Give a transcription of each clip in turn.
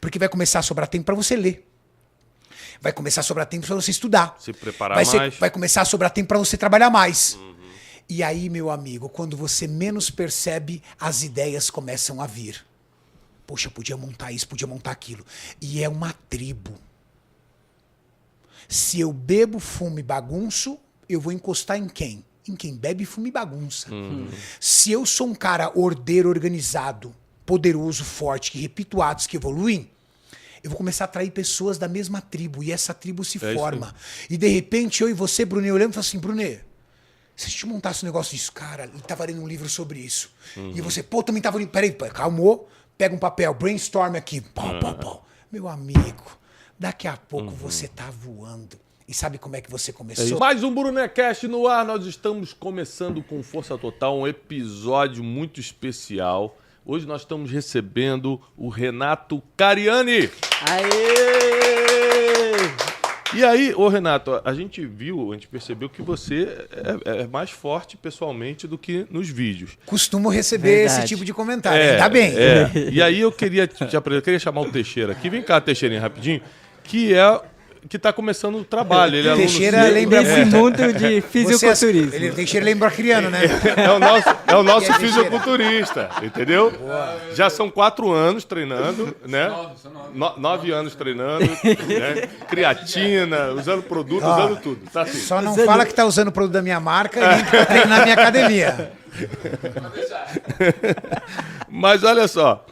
Porque vai começar a sobrar tempo para você ler. Vai começar a sobrar tempo para você estudar. Se preparar mais. Vai começar a sobrar tempo para você trabalhar mais. E aí, meu amigo, quando você menos percebe, as ideias começam a vir. Poxa, podia montar isso, podia montar aquilo. E é uma tribo. Se eu bebo, fumo e bagunço, eu vou encostar em quem? Em quem bebe, fuma e bagunça. Se eu sou um cara ordeiro, organizado, poderoso, forte, que repito atos que evoluem, eu vou começar a atrair pessoas da mesma tribo. E essa tribo se forma. E de repente, eu e você, Brunet, olhamos e falamos assim, Brunet, se a gente montasse um negócio disso, cara, ele tava lendo um livro sobre isso. E você, pô, também tava lendo, peraí, calmou, pega um papel, brainstorm aqui, pau. Meu amigo, daqui a pouco você tá voando. E sabe como é que você começou? Mais um Brunecast no ar. Nós estamos começando com força total, um episódio muito especial. Hoje nós estamos recebendo o Renato Cariani. Aê! E aí, ô Renato, a gente percebeu que você é mais forte pessoalmente do que nos vídeos. Costumo receber esse tipo de comentário, ainda bem. E aí eu queria eu queria chamar o Teixeira aqui. Vem cá, Teixeirinha, rapidinho. Que tá começando o trabalho. Ele é Teixeira lembra Esse mundo de fisiculturismo. Teixeira lembra criano, né? É o nosso E aí, fisiculturista, entendeu? Já são 4 anos treinando, né? 9 anos treinando, né? Creatina, usando produto, usando tudo. Tá assim. Só não fala que tá usando o produto da minha marca e nem que tá treinando na minha academia. Mas olha só,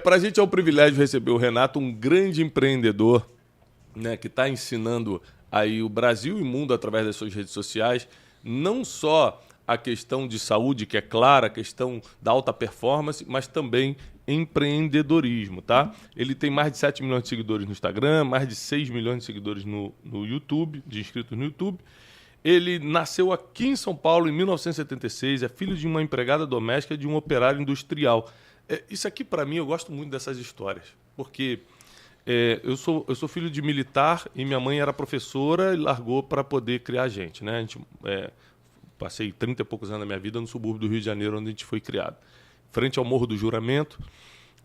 pra gente é um privilégio receber o Renato, um grande empreendedor, né, que está ensinando aí o Brasil e o mundo através das suas redes sociais, não só a questão de saúde, que é clara, a questão da alta performance, mas também empreendedorismo, tá? Ele tem mais de 7 milhões de seguidores no Instagram, mais de 6 milhões de seguidores no YouTube, de inscritos no YouTube. Ele nasceu aqui em São Paulo em 1976, é filho de uma empregada doméstica e de um operário industrial. Isso aqui, para mim, eu gosto muito dessas histórias, porque eu sou filho de militar e minha mãe era professora e largou para poder criar a gente, né? Passei 30 e poucos anos da minha vida no subúrbio do Rio de Janeiro, onde a gente foi criado, frente ao Morro do Juramento.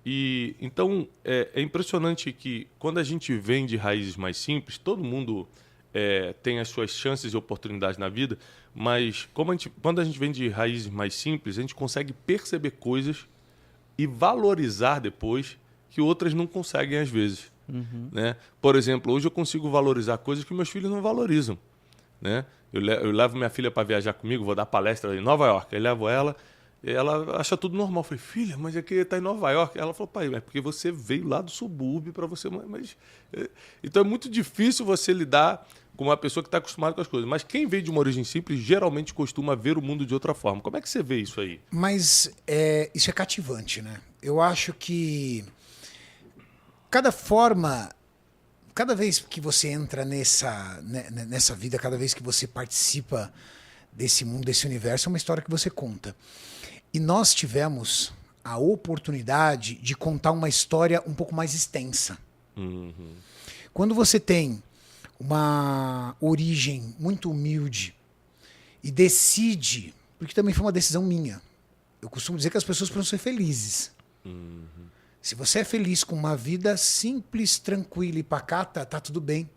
E então é impressionante que quando a gente vem de raízes mais simples, todo mundo tem as suas chances e oportunidades na vida, mas quando a gente vem de raízes mais simples, a gente consegue perceber coisas e valorizar depois que outras não conseguem às vezes. Né? Por exemplo, hoje eu consigo valorizar coisas que meus filhos não valorizam. Né? Eu levo minha filha para viajar comigo, vou dar palestra em Nova York, eu levo ela, e ela acha tudo normal. Eu falei, filha, mas aqui está em Nova York. Ela falou, pai, é porque você veio lá do subúrbio para você... Então é muito difícil você lidar com uma pessoa que está acostumada com as coisas. Mas quem veio de uma origem simples geralmente costuma ver o mundo de outra forma. Como é que você vê isso aí? Mas isso é cativante, né? Eu acho que cada vez que você entra nessa vida, cada vez que você participa desse mundo, desse universo, é uma história que você conta. E nós tivemos a oportunidade de contar uma história um pouco mais extensa. Quando você tem uma origem muito humilde e decide, porque também foi uma decisão minha, eu costumo dizer que as pessoas precisam ser felizes. Se você é feliz com uma vida simples, tranquila e pacata, tá tudo bem.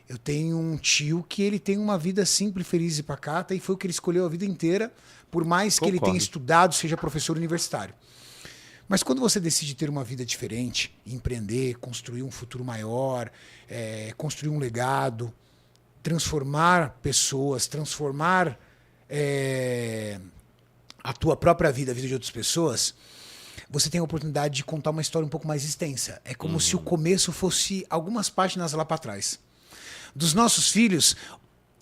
Eu tenho um tio que ele tem uma vida simples, feliz e pacata, e foi o que ele escolheu a vida inteira, por mais que ele tenha estudado, seja professor universitário. Mas quando você decide ter uma vida diferente, empreender, construir um futuro maior, construir um legado, transformar pessoas, transformar a tua própria vida, a vida de outras pessoas, você tem a oportunidade de contar uma história um pouco mais extensa. É como se o começo fosse algumas páginas lá para trás. Dos nossos filhos,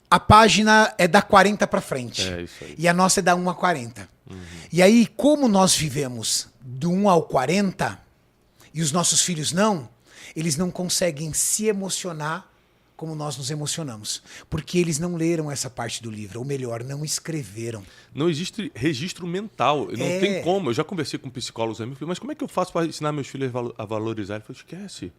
a página é da 40 para frente. Isso aí. E a nossa é da 1 a 40. E aí, como nós vivemos do 1 ao 40, e os nossos filhos não, eles não conseguem se emocionar como nós nos emocionamos. Porque eles não leram essa parte do livro, ou melhor, não escreveram. Não existe registro mental, não tem como. Eu já conversei com psicólogos amigos, mas como é que eu faço para ensinar meus filhos a valorizar? Ele falou, esquece.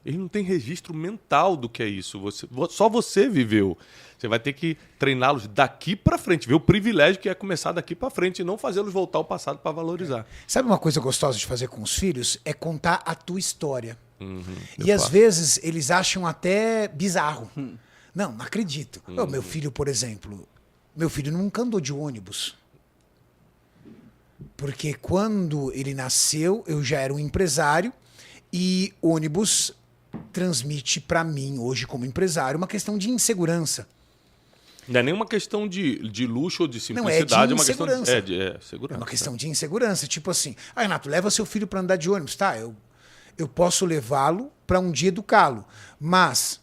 Ele não tem registro mental do que é isso. Só você viveu. Você vai ter que treiná-los daqui para frente, ver o privilégio que é começar daqui para frente e não fazê-los voltar ao passado para valorizar. Sabe uma coisa gostosa de fazer com os filhos? É contar a tua história. E às vezes eles acham até bizarro. Não acredito. Meu filho, por exemplo, meu filho nunca andou de ônibus. Porque quando ele nasceu, eu já era um empresário e ônibus transmite para mim, hoje como empresário, uma questão de insegurança. Não é nem uma questão de luxo ou de simplicidade, não, é de uma questão insegurança. Segurança. É uma questão de insegurança. Tipo assim, Renato, leva seu filho para andar de ônibus. Tá, eu posso levá-lo para um dia educá-lo. Mas,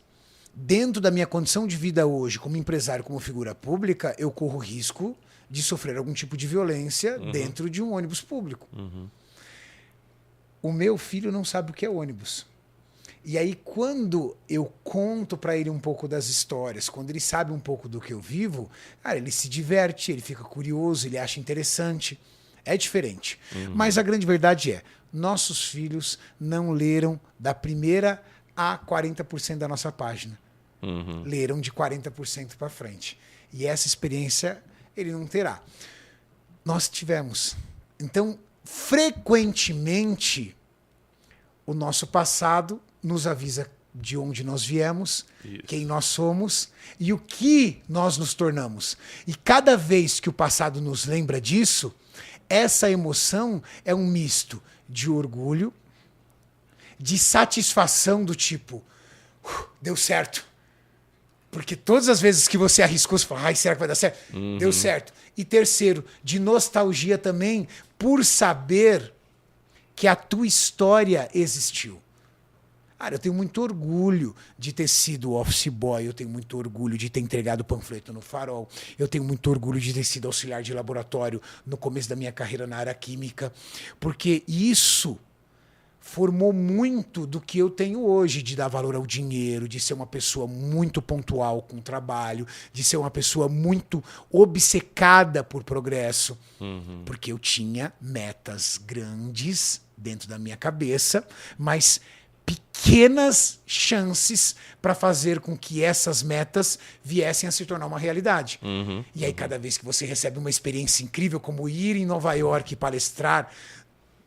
dentro da minha condição de vida hoje, como empresário, como figura pública, eu corro risco de sofrer algum tipo de violência dentro de um ônibus público. O meu filho não sabe o que é ônibus. E aí, quando eu conto para ele um pouco das histórias, quando ele sabe um pouco do que eu vivo, cara, ele se diverte, ele fica curioso, ele acha interessante. É diferente. Mas a grande verdade é, nossos filhos não leram da primeira a 40% da nossa página. Leram de 40% para frente. E essa experiência ele não terá. Nós tivemos. Então, frequentemente, o nosso passado nos avisa de onde nós viemos, quem nós somos e o que nós nos tornamos. E cada vez que o passado nos lembra disso, essa emoção é um misto de orgulho, de satisfação do tipo, deu certo. Porque todas as vezes que você arriscou, você fala, ai, será que vai dar certo? Deu certo. E terceiro, de nostalgia também, por saber que a tua história existiu. Cara, eu tenho muito orgulho de ter sido office boy, eu tenho muito orgulho de ter entregado panfleto no Farol, eu tenho muito orgulho de ter sido auxiliar de laboratório no começo da minha carreira na área química, porque isso formou muito do que eu tenho hoje, de dar valor ao dinheiro, de ser uma pessoa muito pontual com o trabalho, de ser uma pessoa muito obcecada por progresso, porque eu tinha metas grandes dentro da minha cabeça, mas pequenas chances para fazer com que essas metas viessem a se tornar uma realidade. E aí, cada vez que você recebe uma experiência incrível, como ir em Nova York palestrar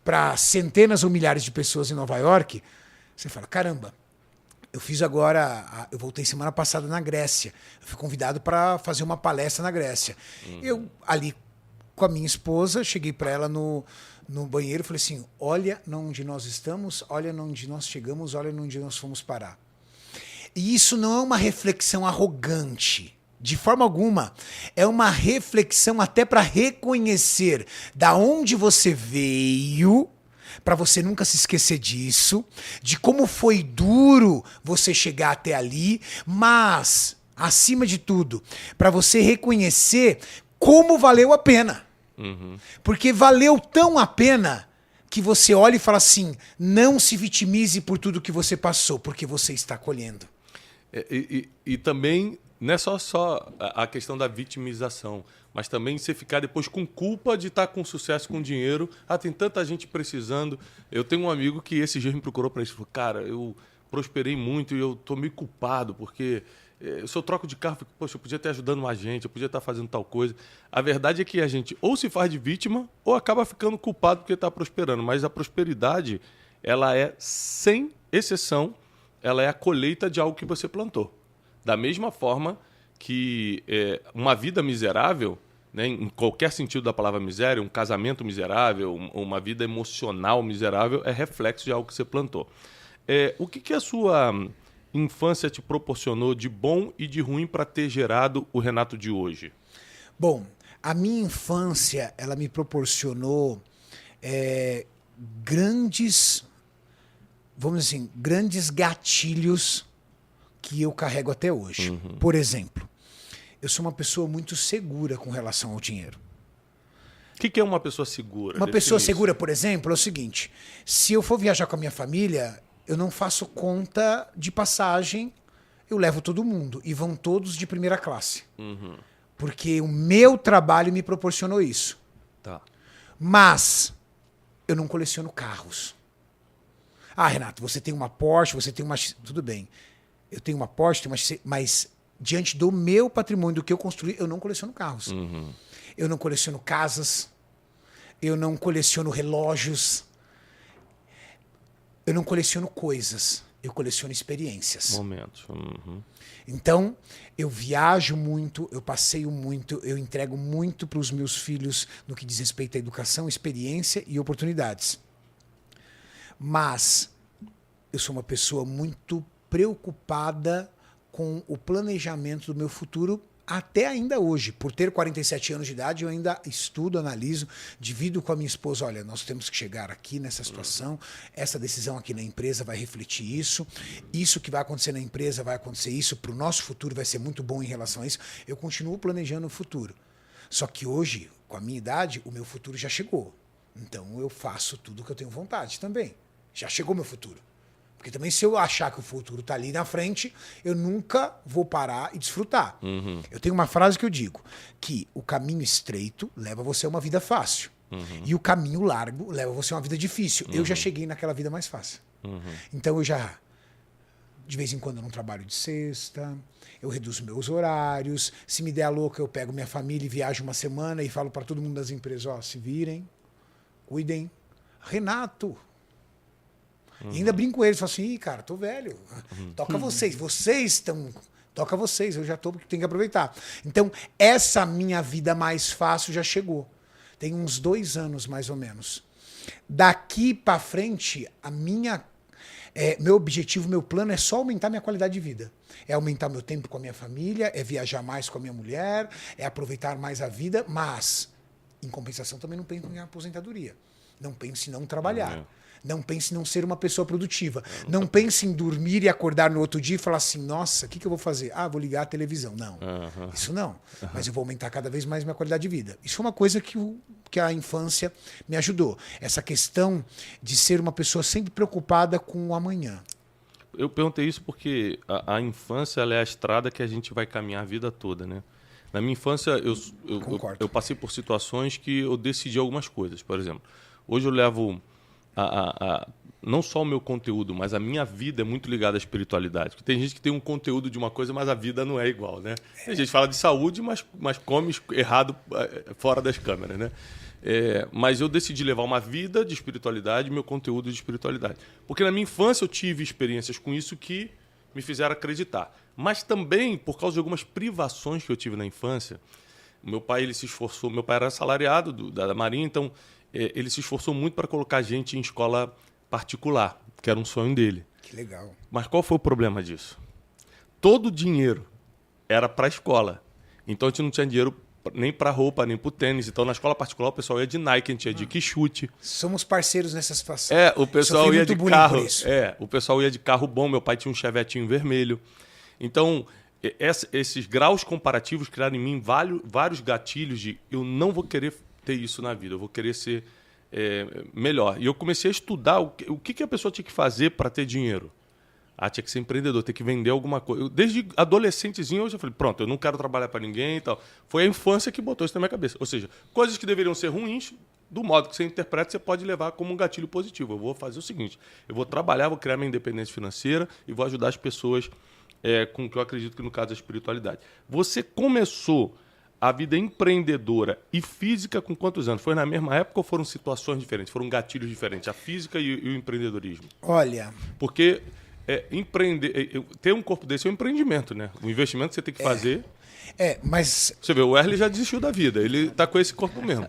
para centenas ou milhares de pessoas em Nova York, você fala, caramba, eu fiz agora, eu voltei semana passada na Grécia, eu fui convidado para fazer uma palestra na Grécia. Eu, ali com a minha esposa, cheguei para ela no banheiro e falei assim, olha onde nós estamos, olha onde nós chegamos, olha onde nós fomos parar. E isso não é uma reflexão arrogante, de forma alguma. É uma reflexão até para reconhecer da onde você veio, para você nunca se esquecer disso, de como foi duro você chegar até ali, mas, acima de tudo, para você reconhecer como valeu a pena. Porque valeu tão a pena que você olha e fala assim, não se vitimize por tudo que você passou, porque você está colhendo. E também não é só a questão da vitimização, mas também você ficar depois com culpa de estar com sucesso, com dinheiro. Tem tanta gente precisando. Eu tenho um amigo que esse dia me procurou para isso. Falou, cara, eu prosperei muito e eu estou meio culpado, porque se eu troco de carro, fico, poxa, eu podia estar ajudando mais gente, eu podia estar fazendo tal coisa. A verdade é que a gente ou se faz de vítima ou acaba ficando culpado porque está prosperando. Mas a prosperidade, ela é, sem exceção, ela é a colheita de algo que você plantou. Da mesma forma que uma vida miserável, né, em qualquer sentido da palavra miséria, um casamento miserável, uma vida emocional miserável, é reflexo de algo que você plantou. O que a sua infância te proporcionou de bom e de ruim para ter gerado o Renato de hoje? Bom, a minha infância, ela me proporcionou grandes, vamos dizer assim, grandes gatilhos que eu carrego até hoje. Por exemplo, eu sou uma pessoa muito segura com relação ao dinheiro. O que é uma pessoa segura? Uma pessoa segura, por exemplo, é o seguinte, se eu for viajar com a minha família, eu não faço conta de passagem, eu levo todo mundo e vão todos de primeira classe. Porque o meu trabalho me proporcionou isso. Tá. Mas eu não coleciono carros. Renato, você tem uma Porsche, você tem uma... Tudo bem. Eu tenho uma Porsche, mas diante do meu patrimônio, do que eu construí, eu não coleciono carros. Eu não coleciono casas, eu não coleciono relógios. eu não coleciono coisas, eu coleciono experiências. Momentos. Uhum. Então, eu viajo muito, eu passeio muito, eu entrego muito para os meus filhos no que diz respeito à educação, experiência e oportunidades. Mas eu sou uma pessoa muito preocupada com o planejamento do meu futuro até ainda hoje. Por ter 47 anos de idade, eu ainda estudo, analiso, divido com a minha esposa, olha, nós temos que chegar aqui nessa situação, essa decisão aqui na empresa vai refletir isso que vai acontecer na empresa vai acontecer isso, para o nosso futuro vai ser muito bom em relação a isso. Eu continuo planejando o futuro. Só que hoje, com a minha idade, o meu futuro já chegou. Então eu faço tudo que eu tenho vontade também. Já chegou meu futuro. Porque também se eu achar que o futuro está ali na frente, eu nunca vou parar e desfrutar. Uhum. Eu tenho uma frase que eu digo, que o caminho estreito leva você a uma vida fácil. Uhum. E o caminho largo leva você a uma vida difícil. Eu já cheguei naquela vida mais fácil. Então eu já, de vez em quando eu não trabalho de sexta, eu reduzo meus horários. Se me der a louca, eu pego minha família e viajo uma semana e falo para todo mundo das empresas, ó, se virem, cuidem. Renato... E ainda brinco com eles, falo assim, cara, tô velho, toca vocês estão, toca vocês, eu já tô, porque tem que aproveitar. Então, essa minha vida mais fácil já chegou. Tem uns 2 anos, mais ou menos. Daqui para frente, meu objetivo, meu plano é só aumentar minha qualidade de vida. É aumentar meu tempo com a minha família, é viajar mais com a minha mulher, é aproveitar mais a vida, mas, em compensação, também não penso em aposentadoria. Não penso em não trabalhar. Não pense em não ser uma pessoa produtiva. Não pense em dormir e acordar no outro dia e falar assim, nossa, o que eu vou fazer? Ah, vou ligar a televisão. Não, isso não. Mas eu vou aumentar cada vez mais minha qualidade de vida. Isso foi uma coisa que a infância me ajudou. Essa questão de ser uma pessoa sempre preocupada com o amanhã. Eu perguntei isso porque a infância ela é a estrada que a gente vai caminhar a vida toda, né? Na minha infância, eu passei por situações que eu decidi algumas coisas. Por exemplo, hoje eu levo... não só o meu conteúdo, mas a minha vida é muito ligada à espiritualidade. Porque tem gente que tem um conteúdo de uma coisa, mas a vida não é igual, né? Tem gente que fala de saúde, mas come errado fora das câmeras, né? Mas eu decidi levar uma vida de espiritualidade, meu conteúdo de espiritualidade. Porque na minha infância eu tive experiências com isso que me fizeram acreditar. Mas também, por causa de algumas privações que eu tive na infância, meu pai ele se esforçou, meu pai era assalariado da Marinha, então... ele se esforçou muito para colocar a gente em escola particular, que era um sonho dele. Que legal. Mas qual foi o problema disso? Todo o dinheiro era para a escola. Então a gente não tinha dinheiro nem para roupa, nem para o tênis. Então na escola particular o pessoal ia de Nike, a gente ia de Quixute. Somos parceiros nessa situação. O pessoal ia de carro. O pessoal ia de carro bom. Meu pai tinha um Chevetinho vermelho. Então esses graus comparativos criaram em mim vários gatilhos de eu não vou querer ter isso na vida, eu vou querer ser melhor. E eu comecei a estudar o que a pessoa tinha que fazer para ter dinheiro. Tinha que ser empreendedor, ter que vender alguma coisa. Desde adolescentezinho eu já falei, pronto, eu não quero trabalhar para ninguém e tal. Foi a infância que botou isso na minha cabeça. Ou seja, coisas que deveriam ser ruins, do modo que você interpreta, você pode levar como um gatilho positivo. Eu vou fazer o seguinte, eu vou trabalhar, vou criar minha independência financeira e vou ajudar as pessoas com o que eu acredito que no caso é a espiritualidade. Você começou a vida empreendedora e física com quantos anos? Foi na mesma época ou foram situações diferentes? Foram gatilhos diferentes? A física e o empreendedorismo? Olha... Porque ter um corpo desse é um empreendimento, né? O investimento que você tem que fazer... mas... Você vê, o Wesley já desistiu da vida. Ele tá com esse corpo mesmo.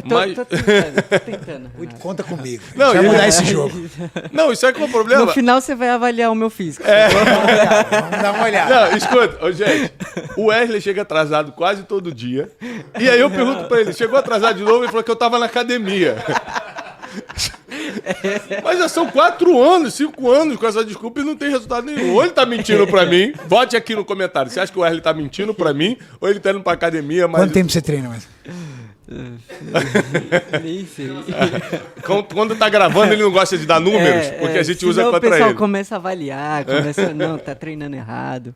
Tô tentando. Conta comigo. Não, vai mudar esse jogo. Não, isso é que é o problema. No final você vai avaliar o meu físico. Vamos dar uma olhada. Não, escuta, gente, o Wesley chega atrasado quase todo dia. E aí eu pergunto pra ele, chegou atrasado de novo e falou que eu tava na academia. Mas já são 4 anos, 5 anos com essa desculpa e não tem resultado nenhum. Ou ele tá mentindo pra mim, bote aqui no comentário. Você acha que o Wesley tá mentindo pra mim? Ou ele tá indo pra academia? Mas... Quanto tempo você treina, mais? Nem sei. Quando tá gravando, ele não gosta de dar números, porque a gente usa contra ele. O pessoal começa a avaliar, não, tá treinando errado.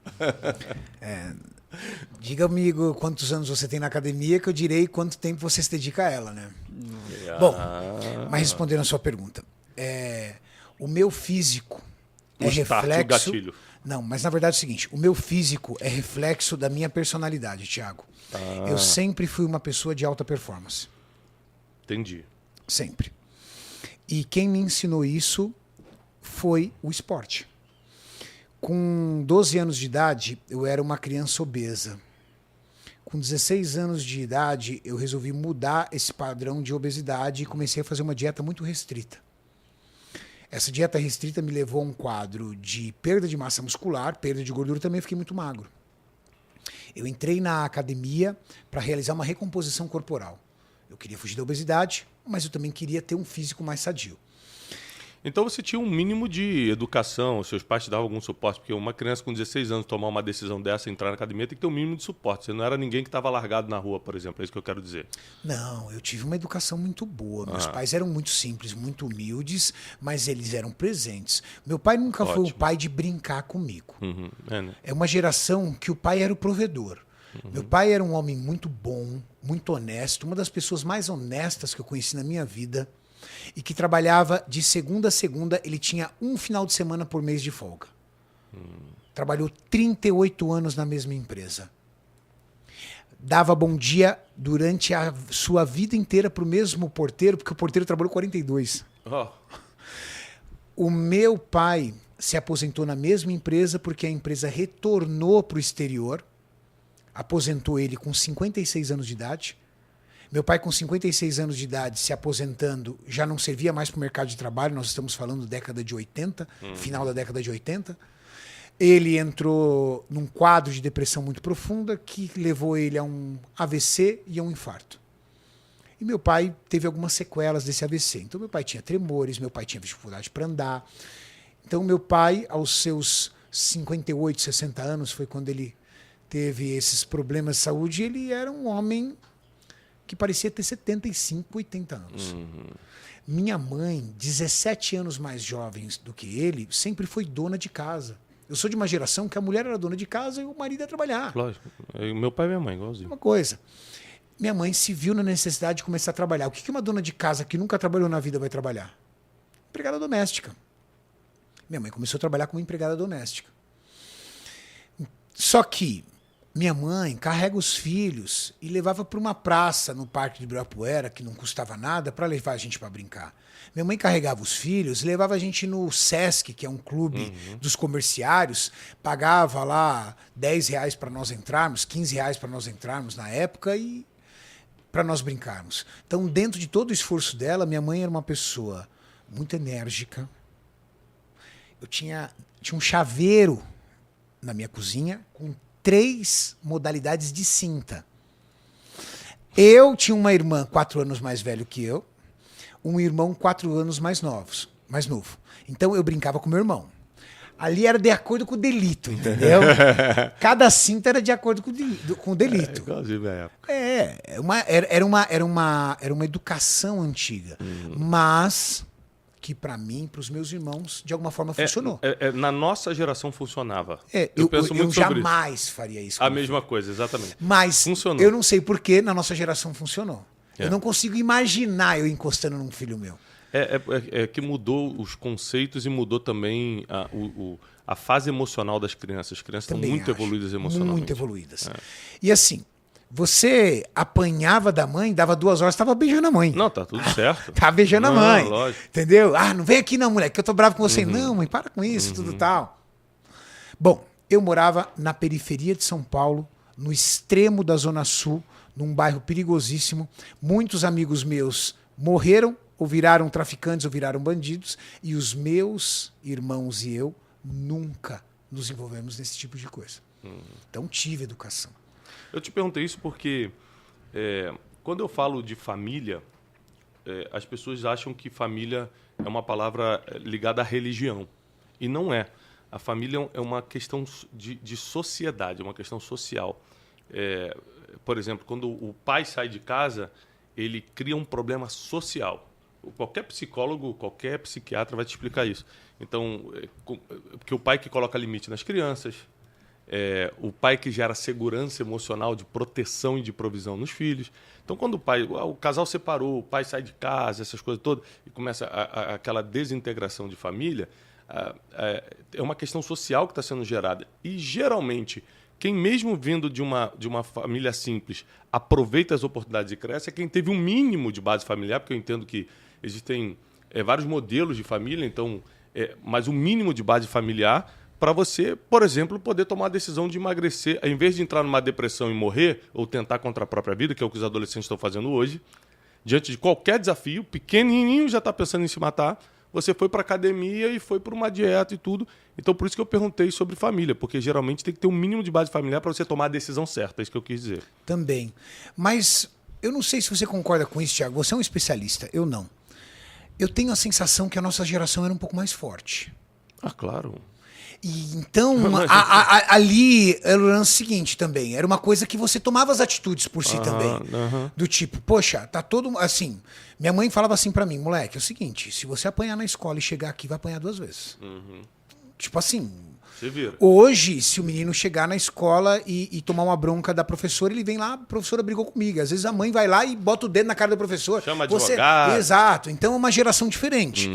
Diga, amigo, quantos anos você tem na academia, que eu direi quanto tempo você se dedica a ela, né? Bom, mas respondendo a sua pergunta, o meu físico é reflexo... gatilho. Não, mas na verdade é o seguinte, o meu físico é reflexo da minha personalidade, Thiago. Eu sempre fui uma pessoa de alta performance. Entendi. Sempre. E quem me ensinou isso foi o esporte. Com 12 anos de idade, eu era uma criança obesa. Com 16 anos de idade, eu resolvi mudar esse padrão de obesidade e comecei a fazer uma dieta muito restrita. Essa dieta restrita me levou a um quadro de perda de massa muscular, perda de gordura, também fiquei muito magro. Eu entrei na academia para realizar uma recomposição corporal. Eu queria fugir da obesidade, mas eu também queria ter um físico mais sadio. Então você tinha um mínimo de educação, seus pais te davam algum suporte, porque uma criança com 16 anos tomar uma decisão dessa, entrar na academia, tem que ter um mínimo de suporte. Você não era ninguém que estava largado na rua, por exemplo, é isso que eu quero dizer. Não, eu tive uma educação muito boa. Meus pais eram muito simples, muito humildes, mas eles eram presentes. Meu pai nunca foi o pai de brincar comigo. Né? É uma geração que o pai era o provedor. Meu pai era um homem muito bom, muito honesto, uma das pessoas mais honestas que eu conheci na minha vida, e que trabalhava de segunda a segunda. Ele tinha um final de semana por mês de folga. Trabalhou 38 anos na mesma empresa. Dava bom dia durante a sua vida inteira para o mesmo porteiro, porque o porteiro trabalhou 42. Oh. O meu pai se aposentou na mesma empresa porque a empresa retornou para o exterior, aposentou ele com 56 anos de idade. Meu pai, com 56 anos de idade, se aposentando, já não servia mais para o mercado de trabalho. Nós estamos falando década de 80, final da década de 80. Ele entrou num quadro de depressão muito profunda que levou ele a um AVC e a um infarto. E meu pai teve algumas sequelas desse AVC. Então, meu pai tinha tremores, meu pai tinha dificuldade para andar. Então, meu pai, aos seus 58, 60 anos, foi quando ele teve esses problemas de saúde. Ele era um homem que parecia ter 75, 80 anos. Minha mãe, 17 anos mais jovem do que ele, sempre foi dona de casa. Eu sou de uma geração que a mulher era dona de casa e o marido ia trabalhar. Lógico. Meu pai e minha mãe, igualzinho. Uma coisa. Minha mãe se viu na necessidade de começar a trabalhar. O que uma dona de casa que nunca trabalhou na vida vai trabalhar? Empregada doméstica. Minha mãe começou a trabalhar como empregada doméstica. Só que minha mãe carrega os filhos e levava para uma praça no Parque de Ibirapuera, que não custava nada, para levar a gente para brincar. Minha mãe carregava os filhos e levava a gente no Sesc, que é um clube dos comerciários, pagava lá R$10 para nós entrarmos, R$15 para nós entrarmos na época e para nós brincarmos. Então, dentro de todo o esforço dela, minha mãe era uma pessoa muito enérgica. Eu tinha um chaveiro na minha cozinha com 3 modalidades de cinta. Eu tinha uma irmã 4 anos mais velho que eu, um irmão 4 anos mais novo. Então eu brincava com meu irmão. Ali era de acordo com o delito, entendeu? Cada cinta era de acordo com o delito. Igualzinho na época. Era uma educação antiga. Mas que para mim, para os meus irmãos, de alguma forma funcionou. Na nossa geração funcionava. Eu penso muito sobre jamais faria isso. A mesma coisa, exatamente. Mas funcionou. Eu não sei por que na nossa geração funcionou. Eu não consigo imaginar eu encostando num filho meu. É que mudou os conceitos e mudou também a fase emocional das crianças. As crianças Também estão muito acho. evoluídas emocionalmente. Muito evoluídas. E assim, você apanhava da mãe, dava 2 horas, estava beijando a mãe. Não, tá tudo certo. Tava beijando a mãe. Lógico. Entendeu? Não vem aqui não, moleque, que eu tô bravo com você. Não, mãe, para com isso, tudo tal. Bom, eu morava na periferia de São Paulo, no extremo da Zona Sul, num bairro perigosíssimo. Muitos amigos meus morreram, ou viraram traficantes, ou viraram bandidos. E os meus irmãos e eu nunca nos envolvemos nesse tipo de coisa. Então tive educação. Eu te perguntei isso porque quando eu falo de família, as pessoas acham que família é uma palavra ligada à religião. E não é. A família é uma questão de sociedade, é uma questão social. Por exemplo, quando o pai sai de casa, ele cria um problema social. Qualquer psicólogo, qualquer psiquiatra vai te explicar isso. Então, porque o pai que coloca limite nas crianças, o pai que gera segurança emocional de proteção e de provisão nos filhos. Então, quando o casal separou, o pai sai de casa, essas coisas todas, e começa aquela desintegração de família, é uma questão social que está sendo gerada. E, geralmente, quem mesmo vindo de uma família simples aproveita as oportunidades e cresce é quem teve um mínimo de base familiar, porque eu entendo que existem vários modelos de família, então mas um mínimo de base familiar para você, por exemplo, poder tomar a decisão de emagrecer, ao invés de entrar numa depressão e morrer, ou tentar contra a própria vida, que é o que os adolescentes estão fazendo hoje, diante de qualquer desafio, pequenininho já está pensando em se matar, você foi para academia e foi para uma dieta e tudo. Então, por isso que eu perguntei sobre família, porque geralmente tem que ter um mínimo de base familiar para você tomar a decisão certa, é isso que eu quis dizer. Também. Mas eu não sei se você concorda com isso, Thiago. Você é um especialista, eu não. Eu tenho a sensação que a nossa geração era um pouco mais forte. Ah, claro. E então, ali era o lance seguinte também. Era uma coisa que você tomava as atitudes por si também. Do tipo, poxa, tá todo... Assim, minha mãe falava assim pra mim, moleque, é o seguinte, se você apanhar na escola e chegar aqui, vai apanhar 2 vezes. Tipo assim... Você vira. Hoje, se o menino chegar na escola e tomar uma bronca da professora, ele vem lá, a professora brigou comigo. Às vezes a mãe vai lá e bota o dedo na cara do professor. Chama advogado. Exato. Então é uma geração diferente.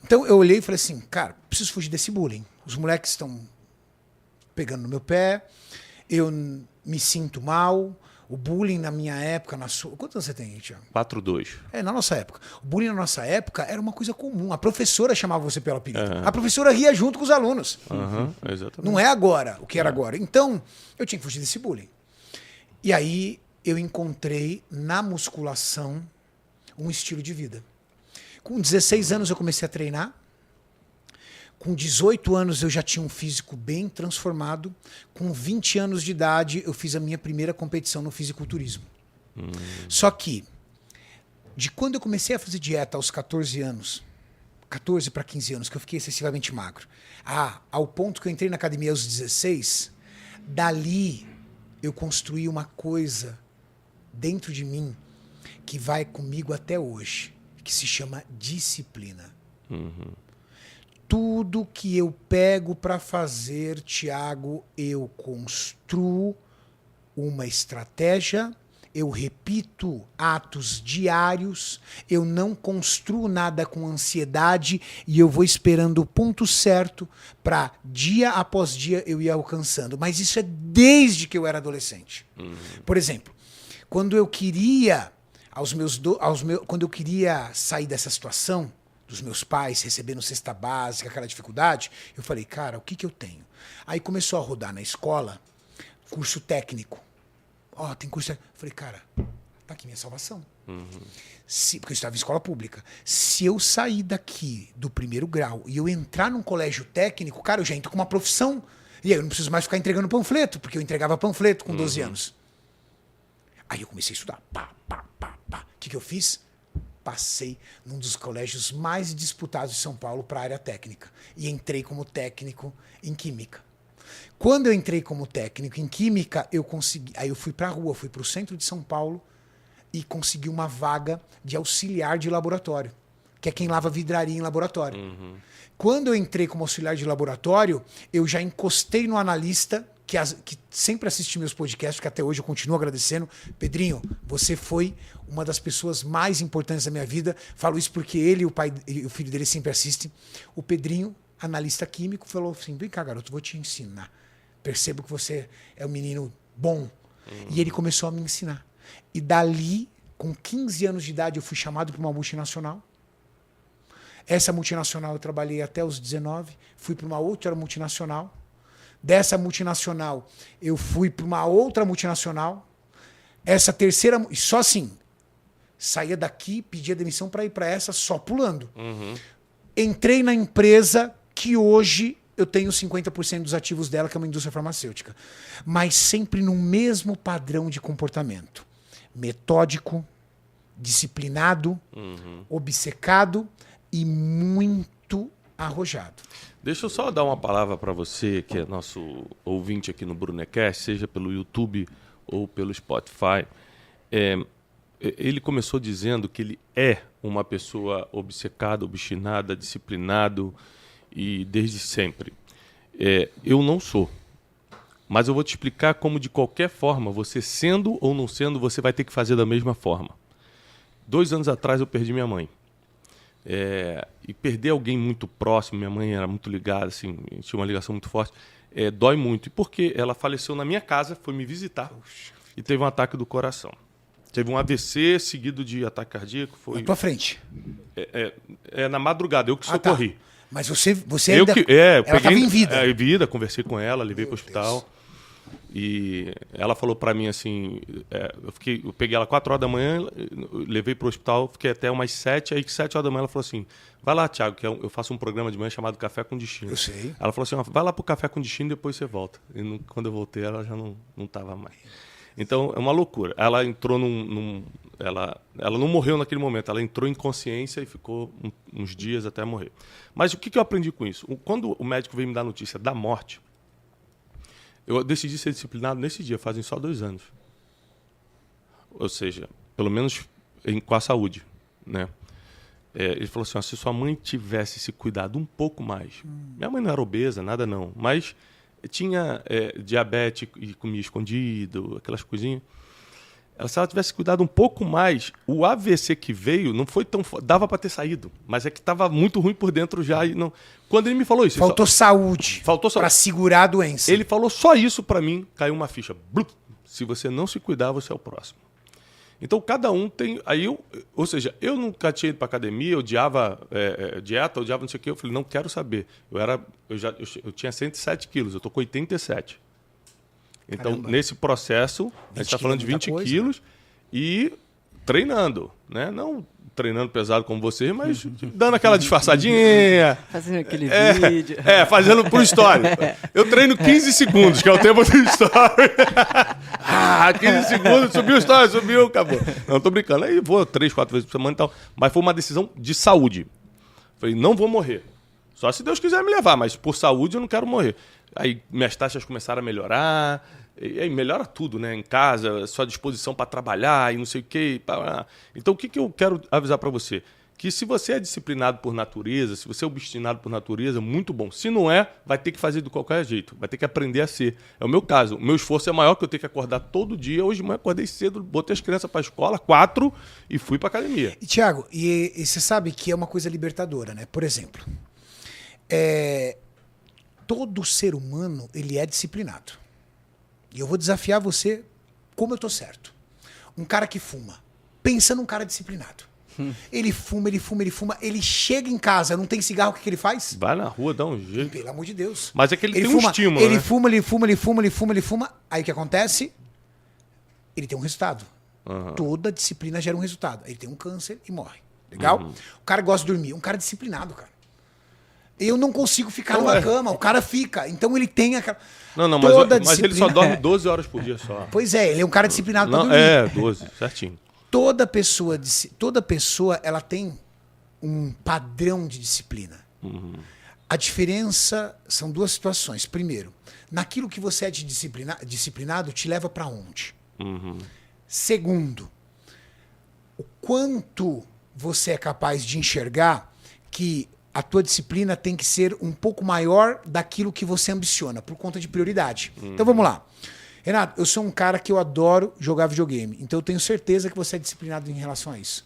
Então eu olhei e falei assim, cara, preciso fugir desse bullying. Os moleques estão pegando no meu pé, eu me sinto mal. O bullying na minha época, na sua... Quantos anos você tem, Thiago? 4-2. Na nossa época. O bullying na nossa época era uma coisa comum. A professora chamava você pelo apelido. A professora ria junto com os alunos. Exatamente. Não é agora o que era agora. Então, eu tinha que fugir desse bullying. E aí, eu encontrei na musculação um estilo de vida. Com 16 anos, eu comecei a treinar. Com 18 anos eu já tinha um físico bem transformado. Com 20 anos de idade eu fiz a minha primeira competição no fisiculturismo. Só que, de quando eu comecei a fazer dieta aos 14 anos, 14 para 15 anos, que eu fiquei excessivamente magro, ao ponto que eu entrei na academia aos 16, dali eu construí uma coisa dentro de mim que vai comigo até hoje, que se chama disciplina. Tudo que eu pego para fazer, Thiago, eu construo uma estratégia, eu repito atos diários, eu não construo nada com ansiedade e eu vou esperando o ponto certo para dia após dia eu ir alcançando. Mas isso é desde que eu era adolescente. Por exemplo, quando eu queria, quando eu queria sair dessa situação, dos meus pais, recebendo cesta básica, aquela dificuldade, eu falei, cara, o que eu tenho? Aí começou a rodar na escola, curso técnico. Tem curso técnico. Eu falei, cara, tá aqui minha salvação. Porque eu estava em escola pública. Se eu sair daqui do primeiro grau e eu entrar num colégio técnico, cara, eu já entro com uma profissão. E aí eu não preciso mais ficar entregando panfleto, porque eu entregava panfleto com 12 anos. Aí eu comecei a estudar. O que eu fiz? Passei num dos colégios mais disputados de São Paulo para a área técnica. E entrei como técnico em Química. Quando eu entrei como técnico em Química, eu consegui. Aí eu fui para a rua, fui para o centro de São Paulo e consegui uma vaga de auxiliar de laboratório, que é quem lava vidraria em laboratório. Quando eu entrei como auxiliar de laboratório, eu já encostei no analista, que sempre assiste meus podcasts, que até hoje eu continuo agradecendo. Pedrinho, você foi uma das pessoas mais importantes da minha vida. Falo isso porque ele e o pai e o filho dele sempre assistem. O Pedrinho, analista químico, falou assim, vem cá, garoto, vou te ensinar. Percebo que você é um menino bom. E ele começou a me ensinar. E dali, com 15 anos de idade, eu fui chamado para uma multinacional. Essa multinacional eu trabalhei até os 19. Fui para uma outra multinacional. Dessa multinacional, eu fui para uma outra multinacional. Essa terceira... Só assim, saía daqui, pedia demissão para ir para essa, só pulando. Entrei na empresa que hoje eu tenho 50% dos ativos dela, que é uma indústria farmacêutica. Mas sempre no mesmo padrão de comportamento. Metódico, disciplinado, obcecado e muito arrojado. Deixa eu só dar uma palavra para você, que é nosso ouvinte aqui no Brunecast, seja pelo YouTube ou pelo Spotify. Ele começou dizendo que ele é uma pessoa obcecada, obstinada, disciplinado e desde sempre. Eu não sou. Mas eu vou te explicar como, de qualquer forma, você sendo ou não sendo, você vai ter que fazer da mesma forma. 2 anos atrás eu perdi minha mãe. E perder alguém muito próximo, minha mãe era muito ligada, assim, tinha uma ligação muito forte, dói muito. E porque ela faleceu na minha casa, foi me visitar e teve um ataque do coração. Teve um AVC seguido de ataque cardíaco. Foi... Na tua frente? Na madrugada, eu que socorri. Mas você ainda... ela estava em vida. Em vida, conversei com ela, levei para o hospital. Deus. E ela falou para mim assim, eu peguei ela 4 horas da manhã, levei para o hospital, fiquei até umas 7, aí que 7 horas da manhã ela falou assim, vai lá, Thiago, que eu faço um programa de manhã chamado Café com Destino. Eu sei. Ela falou assim, vai lá pro Café com Destino e depois você volta. E quando eu voltei, ela já não estava mais. Então, é uma loucura. Ela entrou ela não morreu naquele momento, ela entrou em consciência e ficou uns dias até morrer. Mas o que eu aprendi com isso? Quando o médico veio me dar a notícia da morte, eu decidi ser disciplinado nesse dia, fazem só 2 anos. Ou seja, pelo menos com a saúde, né? Ele falou assim, se sua mãe tivesse se cuidado um pouco mais... Minha mãe não era obesa, nada não, mas tinha diabetes e comia escondido, aquelas coisinhas. Se ela tivesse cuidado um pouco mais, o AVC que veio não foi tão... Dava para ter saído, mas é que estava muito ruim por dentro já. E não... Quando ele me falou isso... Faltou saúde para segurar a doença. Ele falou só isso para mim, caiu uma ficha. Blup, se você não se cuidar, você é o próximo. Então, cada um tem... Ou seja, eu nunca tinha ido para academia, eu odiava dieta, eu odiava não sei o quê. Eu falei, não quero saber. Eu tinha 107 quilos, eu estou com 87. Então, caramba, nesse processo, a gente está falando de 20 quilos e treinando, né? Não treinando pesado como você, mas dando aquela disfarçadinha. Fazendo aquele vídeo. Fazendo por história. Eu treino 15 segundos, que é o tempo do story. 15 segundos, subiu o story, subiu, acabou. Não, tô brincando. Aí vou 3, 4 vezes por semana e tal. Mas foi uma decisão de saúde. Falei, não vou morrer. Só se Deus quiser me levar, mas por saúde eu não quero morrer. Aí minhas taxas começaram a melhorar, e aí melhora tudo, né? Em casa, sua disposição para trabalhar e não sei o quê. Então, o que eu quero avisar para você? Que se você é disciplinado por natureza, se você é obstinado por natureza, muito bom. Se não é, vai ter que fazer de qualquer jeito, vai ter que aprender a ser. É o meu caso. O meu esforço é maior, que eu tenho que acordar todo dia. Hoje de manhã acordei cedo, botei as crianças para a escola, 4, e fui para academia. E, Thiago, e você sabe que é uma coisa libertadora, né? Por exemplo, todo ser humano ele é disciplinado. E eu vou desafiar você como eu tô certo. Um cara que fuma. Pensa num cara disciplinado. Ele fuma, ele chega em casa, não tem cigarro, o que ele faz? Vai na rua, dá um jeito. Pelo amor de Deus. Mas é que ele tem um estímulo, ele né? Ele fuma. Aí o que acontece? Ele tem um resultado. Toda disciplina gera um resultado. Ele tem um câncer e morre. Legal? O cara gosta de dormir. Um cara disciplinado, cara. Eu não consigo ficar numa cama, o cara fica. Então ele tem aquela... Não, mas ele só dorme 12 horas por dia só. Pois é, ele é um cara disciplinado pra dormir. 12, certinho. Toda pessoa ela tem um padrão de disciplina. A diferença são 2 situações. Primeiro, naquilo que você é disciplinado te leva para onde? Segundo, o quanto você é capaz de enxergar que a tua disciplina tem que ser um pouco maior daquilo que você ambiciona, por conta de prioridade. Então vamos lá. Renato, eu sou um cara que eu adoro jogar videogame, então eu tenho certeza que você é disciplinado em relação a isso.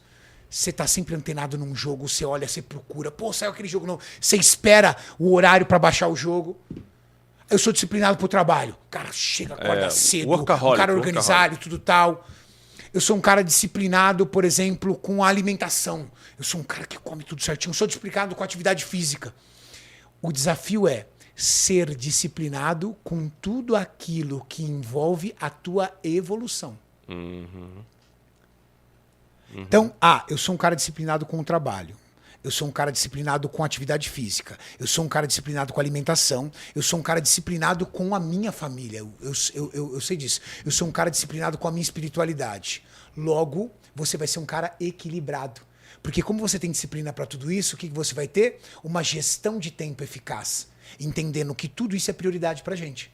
Você tá sempre antenado num jogo, você olha, você procura, saiu aquele jogo novo, você espera o horário para baixar o jogo. Eu sou disciplinado pro trabalho. O cara chega, acorda cedo, o cara organizado e tudo tal. Eu sou um cara disciplinado, por exemplo, com a alimentação. Eu sou um cara que come tudo certinho. Eu sou disciplinado com a atividade física. O desafio é ser disciplinado com tudo aquilo que envolve a tua evolução. Então, eu sou um cara disciplinado com o trabalho. Eu sou um cara disciplinado com atividade física. Eu sou um cara disciplinado com alimentação. Eu sou um cara disciplinado com a minha família. Eu sei disso. Eu sou um cara disciplinado com a minha espiritualidade. Logo, você vai ser um cara equilibrado. Porque como você tem disciplina para tudo isso, o que você vai ter? Uma gestão de tempo eficaz. Entendendo que tudo isso é prioridade pra gente.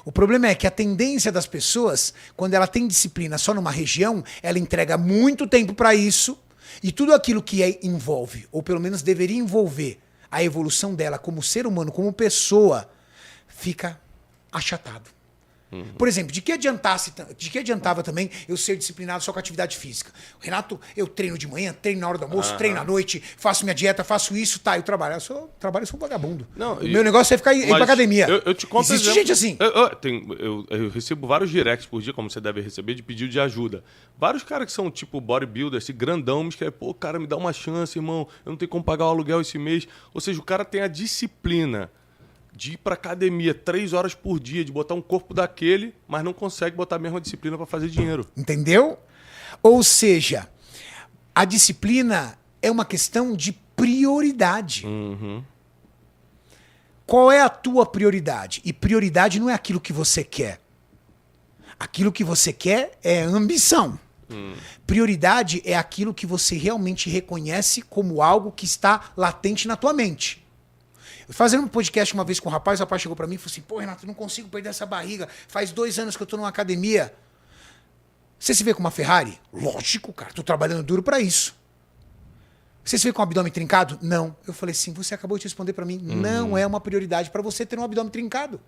O problema é que a tendência das pessoas, quando ela tem disciplina só numa região, ela entrega muito tempo para isso. E tudo aquilo que envolve, ou pelo menos deveria envolver, a evolução dela como ser humano, como pessoa, fica achatado. Por exemplo, de que adiantava também eu ser disciplinado só com atividade física? Renato, eu treino de manhã, treino na hora do almoço, treino à noite, faço minha dieta, faço isso, tá, eu trabalho. Eu sou um vagabundo. Não, o meu negócio é ficar ir pra academia. Eu te conto Existe gente assim. Eu recebo vários directs por dia, como você deve receber, de pedido de ajuda. Vários caras que são tipo bodybuilder, esse grandão, me querem, pô, cara, me dá uma chance, irmão, eu não tenho como pagar o aluguel esse mês. Ou seja, o cara tem a disciplina de ir pra academia 3 horas por dia, de botar um corpo daquele, mas não consegue botar a mesma disciplina para fazer dinheiro. Entendeu? Ou seja, a disciplina é uma questão de prioridade. Qual é a tua prioridade? E prioridade não é aquilo que você quer. Aquilo que você quer é ambição. Prioridade é aquilo que você realmente reconhece como algo que está latente na tua mente. Eu fazendo um podcast uma vez com um rapaz, o rapaz chegou pra mim e falou assim, pô, Renato, eu não consigo perder essa barriga. Faz 2 anos que eu tô numa academia. Você se vê com uma Ferrari? Lógico, cara, tô trabalhando duro pra isso. Você se vê com um abdômen trincado? Não. Eu falei assim, você acabou de responder pra mim, não é uma prioridade pra você ter um abdômen trincado.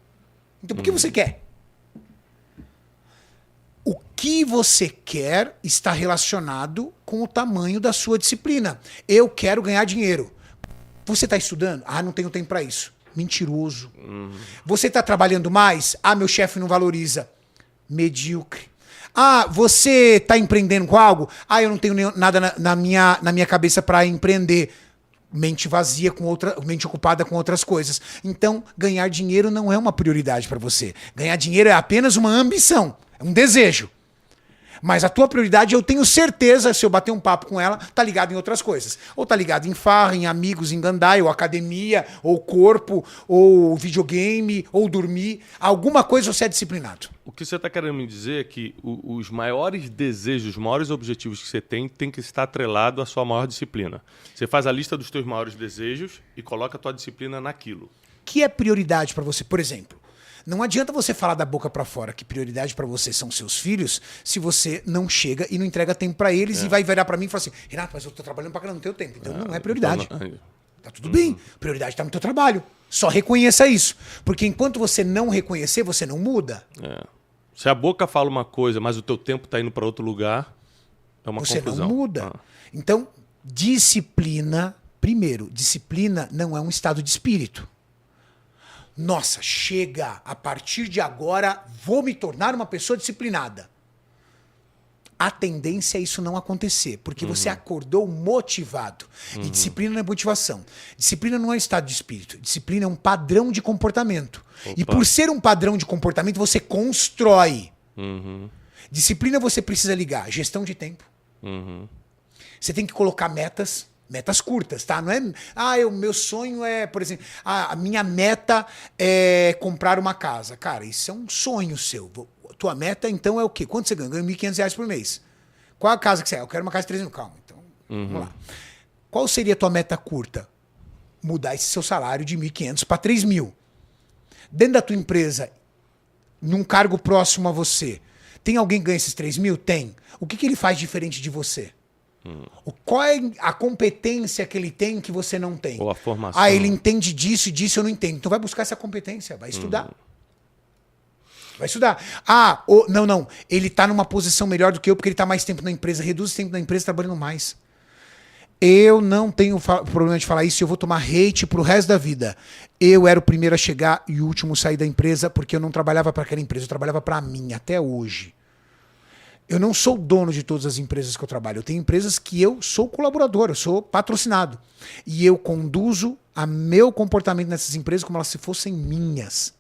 Então por que você quer? O que você quer está relacionado com o tamanho da sua disciplina. Eu quero ganhar dinheiro. Você está estudando? Ah, não tenho tempo para isso. Mentiroso. Você está trabalhando mais? Ah, meu chefe não valoriza. Medíocre. Ah, você está empreendendo com algo? Ah, eu não tenho nada na minha cabeça para empreender. Mente vazia, mente ocupada com outras coisas. Então, ganhar dinheiro não é uma prioridade para você. Ganhar dinheiro é apenas uma ambição, é um desejo. Mas a tua prioridade, eu tenho certeza, se eu bater um papo com ela, tá ligado em outras coisas. Ou tá ligado em farra, em amigos, em gandai, ou academia, ou corpo, ou videogame, ou dormir. Alguma coisa você é disciplinado. O que você está querendo me dizer é que os maiores desejos, os maiores objetivos que você tem que estar atrelado à sua maior disciplina. Você faz a lista dos teus maiores desejos e coloca a tua disciplina naquilo. Que é prioridade para você? Por exemplo, não adianta você falar da boca para fora que prioridade para você são seus filhos se você não chega e não entrega tempo para eles e vai virar para mim e falar assim, Renato, mas eu tô trabalhando para caramba, não tenho tempo. Então não é prioridade. Tá tudo bem, prioridade tá no teu trabalho. Só reconheça isso. Porque enquanto você não reconhecer, você não muda. Se a boca fala uma coisa, mas o teu tempo tá indo para outro lugar, é uma você confusão. Não muda. Então, disciplina, primeiro, disciplina não é um estado de espírito. Nossa, chega, a partir de agora vou me tornar uma pessoa disciplinada. A tendência é isso não acontecer, porque você acordou motivado. E disciplina não é motivação. Disciplina não é estado de espírito. Disciplina é um padrão de comportamento. Opa. E por ser um padrão de comportamento, você constrói. Disciplina você precisa ligar. Gestão de tempo. Você tem que colocar metas curtas, tá? Não é, o meu sonho é, por exemplo, a minha meta é comprar uma casa. Cara, isso é um sonho seu. Tua meta, então, é o quê? Quanto você ganha? Ganha R$1.500 por mês. Qual a casa que você é? Eu quero uma casa de 3 mil. Calma, então, vamos lá. Qual seria a tua meta curta? Mudar esse seu salário de 1.500 para 3.000. Dentro da tua empresa, num cargo próximo a você, tem alguém que ganha esses 3.000? Tem. O que ele faz diferente de você? Qual é a competência que ele tem que você não tem? Ou a formação. Ah, ele entende disso e disso, eu não entendo. Então vai buscar essa competência, vai estudar. Vai estudar. Ah, não. Ele está numa posição melhor do que eu porque ele está mais tempo na empresa. Reduz o tempo da empresa trabalhando mais. Eu não tenho problema de falar isso, eu vou tomar hate pro resto da vida. Eu era o primeiro a chegar e o último a sair da empresa porque eu não trabalhava para aquela empresa, eu trabalhava para mim até hoje. Eu não sou dono de todas as empresas que eu trabalho. Eu tenho empresas que eu sou colaborador, eu sou patrocinado. E eu conduzo a meu comportamento nessas empresas como elas se fossem minhas.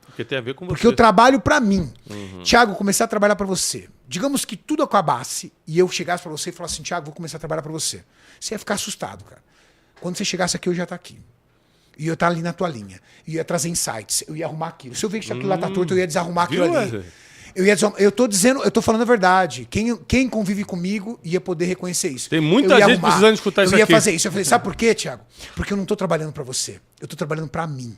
Porque tem a ver com você. Porque eu trabalho para mim. Thiago, começar a trabalhar para você. Digamos que tudo acabasse e eu chegasse para você e falasse assim, Thiago, vou começar a trabalhar para você. Você ia ficar assustado, cara. Quando você chegasse aqui, eu já tá aqui. E eu tá ali na tua linha. E eu ia trazer insights. Eu ia arrumar aquilo. Se eu ver que aquilo lá tá torto, eu ia desarrumar aquilo ali. Eu tô falando a verdade. Quem convive comigo ia poder reconhecer isso. Tem muita gente precisando escutar isso aqui. Eu ia fazer isso. Eu falei, sabe por quê, Thiago? Porque eu não tô trabalhando para você. Eu tô trabalhando para mim.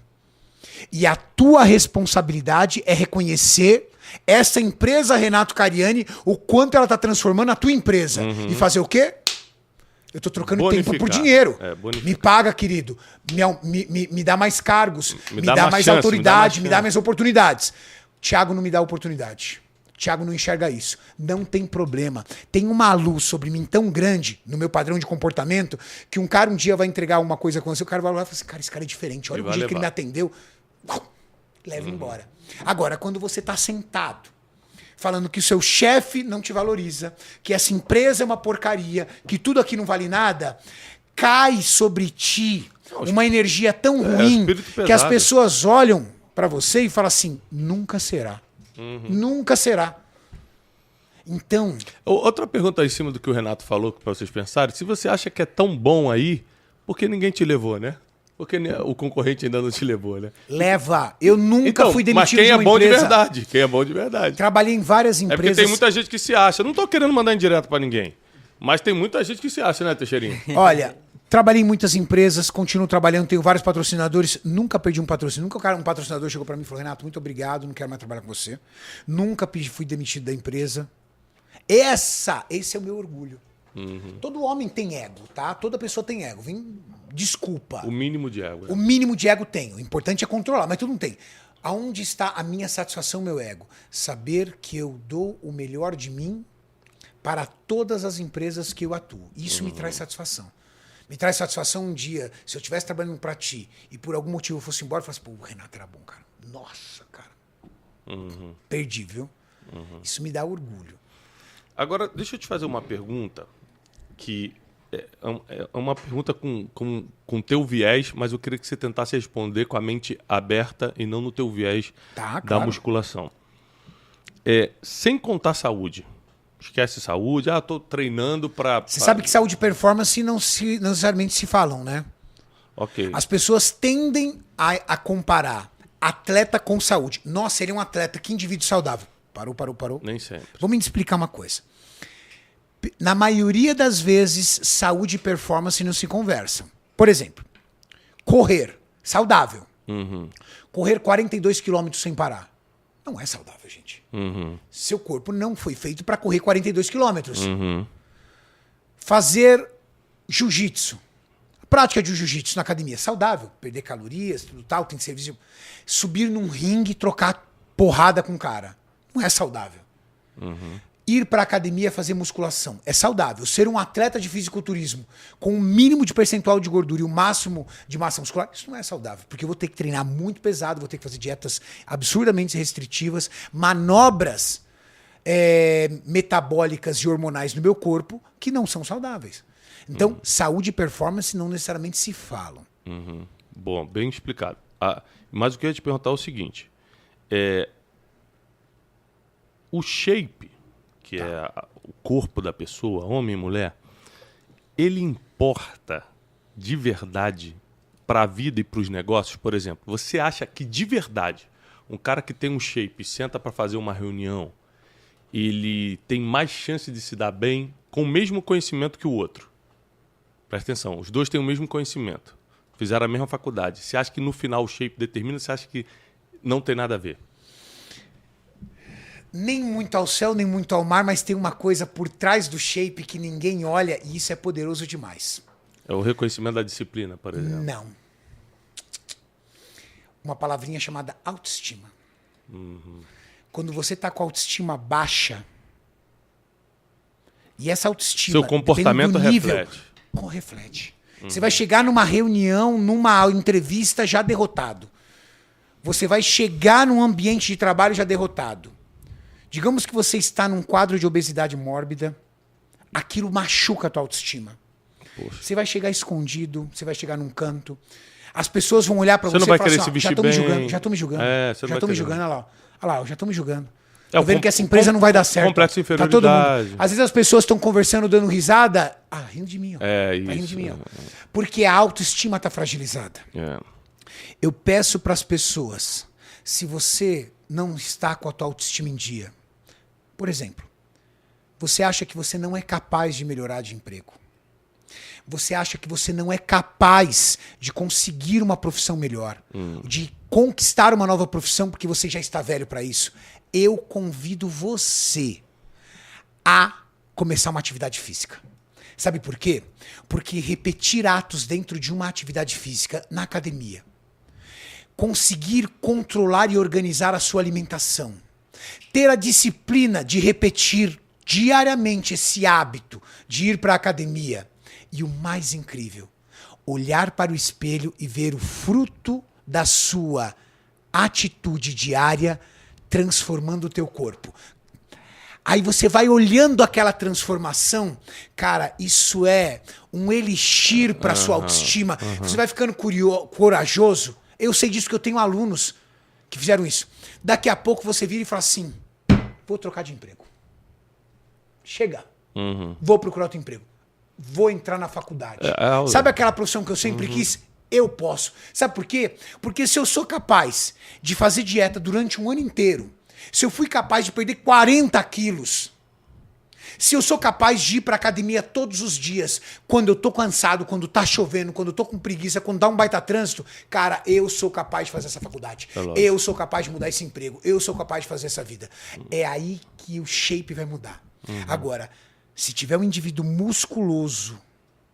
E a tua responsabilidade é reconhecer essa empresa Renato Cariani, o quanto ela tá transformando a tua empresa. E fazer o quê? Eu tô trocando tempo por dinheiro. Me paga, querido. Me dá mais cargos. Me dá mais autoridade. Me dá mais oportunidades. Thiago não me dá oportunidade. Thiago não enxerga isso. Não tem problema. Tem uma luz sobre mim tão grande no meu padrão de comportamento que um cara um dia vai entregar uma coisa com você, o cara vai lá e fala assim, cara, esse cara é diferente. Olha o dia que ele me atendeu. Leva embora. Agora, quando você tá sentado falando que o seu chefe não te valoriza, que essa empresa é uma porcaria, que tudo aqui não vale nada, cai sobre ti uma energia tão ruim que as pessoas olham pra você e falam assim, nunca será. Nunca será. Então... Outra pergunta em cima do que o Renato falou, para vocês pensarem, se você acha que é tão bom aí, por que ninguém te levou, né? Porque o concorrente ainda não te levou, né? Leva. Eu nunca fui demitido de uma empresa. Mas quem é bom de empresa. verdade? Quem é bom de verdade? Trabalhei em várias empresas. É porque tem muita gente que se acha. Não tô querendo mandar indireto para ninguém. Mas tem muita gente que se acha, né, Teixeirinha? Olha, trabalhei em muitas empresas, continuo trabalhando, tenho vários patrocinadores, nunca perdi um patrocínio. Nunca um patrocinador chegou para mim e falou, Renato, muito obrigado, não quero mais trabalhar com você. Nunca fui demitido da empresa. Esse é o meu orgulho. Todo homem tem ego, tá? Toda pessoa tem ego. Desculpa. O mínimo de ego. O mínimo de ego tem. O importante é controlar, mas tudo não tem. Aonde está a minha satisfação, meu ego? Saber que eu dou o melhor de mim para todas as empresas que eu atuo. Isso me traz satisfação. Me traz satisfação um dia, se eu estivesse trabalhando para ti e por algum motivo eu fosse embora, eu falasse, pô, o Renato era bom, cara. Nossa, cara. Perdi, viu? Isso me dá orgulho. Agora, deixa eu te fazer uma pergunta que é uma pergunta com teu viés, mas eu queria que você tentasse responder com a mente aberta e não no teu viés da musculação. Sem contar saúde. Esquece saúde. Tô treinando para... Você sabe que saúde e performance não necessariamente se falam, né? Ok. As pessoas tendem a comparar atleta com saúde. Nossa, ele é um atleta, que indivíduo saudável. Parou. Nem sempre. Vamos me explicar uma coisa. Na maioria das vezes, saúde e performance não se conversam. Por exemplo, correr, saudável. Correr 42 quilômetros sem parar. Não é saudável, gente. Seu corpo não foi feito para correr 42 quilômetros. Fazer jiu-jitsu. Prática de jiu-jitsu na academia. Saudável. Perder calorias, tudo tal, tem serviço. Subir num ringue e trocar porrada com o cara. Não é saudável. Ir para a academia fazer musculação é saudável. Ser um atleta de fisiculturismo com o mínimo de percentual de gordura e o máximo de massa muscular, isso não é saudável. Porque eu vou ter que treinar muito pesado, vou ter que fazer dietas absurdamente restritivas, manobras metabólicas e hormonais no meu corpo que não são saudáveis. Então, saúde e performance não necessariamente se falam. Bom, bem explicado. Mas o que eu ia te perguntar é o seguinte. O shape, que é o corpo da pessoa, homem e mulher, ele importa de verdade para a vida e para os negócios? Por exemplo, você acha que de verdade um cara que tem um shape senta para fazer uma reunião, ele tem mais chance de se dar bem com o mesmo conhecimento que o outro? Presta atenção, os dois têm o mesmo conhecimento, fizeram a mesma faculdade. Você acha que no final o shape determina? Você acha que não tem nada a ver? Nem muito ao céu, nem muito ao mar, mas tem uma coisa por trás do shape que ninguém olha e isso é poderoso demais. É o reconhecimento da disciplina, por exemplo. Não. Uma palavrinha chamada autoestima. Quando você está com a autoestima baixa, e essa autoestima... Seu comportamento reflete. Você vai chegar numa reunião, numa entrevista já derrotado. Você vai chegar num ambiente de trabalho já derrotado. Digamos que você está num quadro de obesidade mórbida, aquilo machuca a tua autoestima. Poxa. Você vai chegar escondido, você vai chegar num canto, as pessoas vão olhar para você não vai e falar querer assim, se vestir já estão me julgando. Já estão me julgando, olha lá, já estão me julgando. Tô vendo que essa empresa não vai dar certo. Complexo de tá todo inferioridade. mundo. Às vezes as pessoas estão conversando, dando risada, rindo de mim. Isso. Rindo de mim. Porque a autoestima está fragilizada. Eu peço para as pessoas, se você não está com a tua autoestima em dia, por exemplo, você acha que você não é capaz de melhorar de emprego. Você acha que você não é capaz de conseguir uma profissão melhor, de conquistar uma nova profissão porque você já está velho para isso. Eu convido você a começar uma atividade física. Sabe por quê? Porque repetir atos dentro de uma atividade física na academia, conseguir controlar e organizar a sua alimentação, ter a disciplina de repetir diariamente esse hábito de ir para a academia. E o mais incrível, olhar para o espelho e ver o fruto da sua atitude diária transformando o teu corpo. Aí você vai olhando aquela transformação, cara, isso é um elixir para sua autoestima. Você vai ficando corajoso. Eu sei disso que eu tenho alunos que fizeram isso. Daqui a pouco você vira e fala assim, vou trocar de emprego. Chega. Vou procurar outro emprego. Vou entrar na faculdade. Sabe aquela profissão que eu sempre quis? Eu posso. Sabe por quê? Porque se eu sou capaz de fazer dieta durante um ano inteiro, se eu fui capaz de perder 40 quilos, se eu sou capaz de ir pra academia todos os dias, quando eu tô cansado, quando tá chovendo, quando eu tô com preguiça, quando dá um baita trânsito, cara, eu sou capaz de fazer essa faculdade. Eu sou capaz de mudar esse emprego. Eu sou capaz de fazer essa vida. É aí que o shape vai mudar. Agora, se tiver um indivíduo musculoso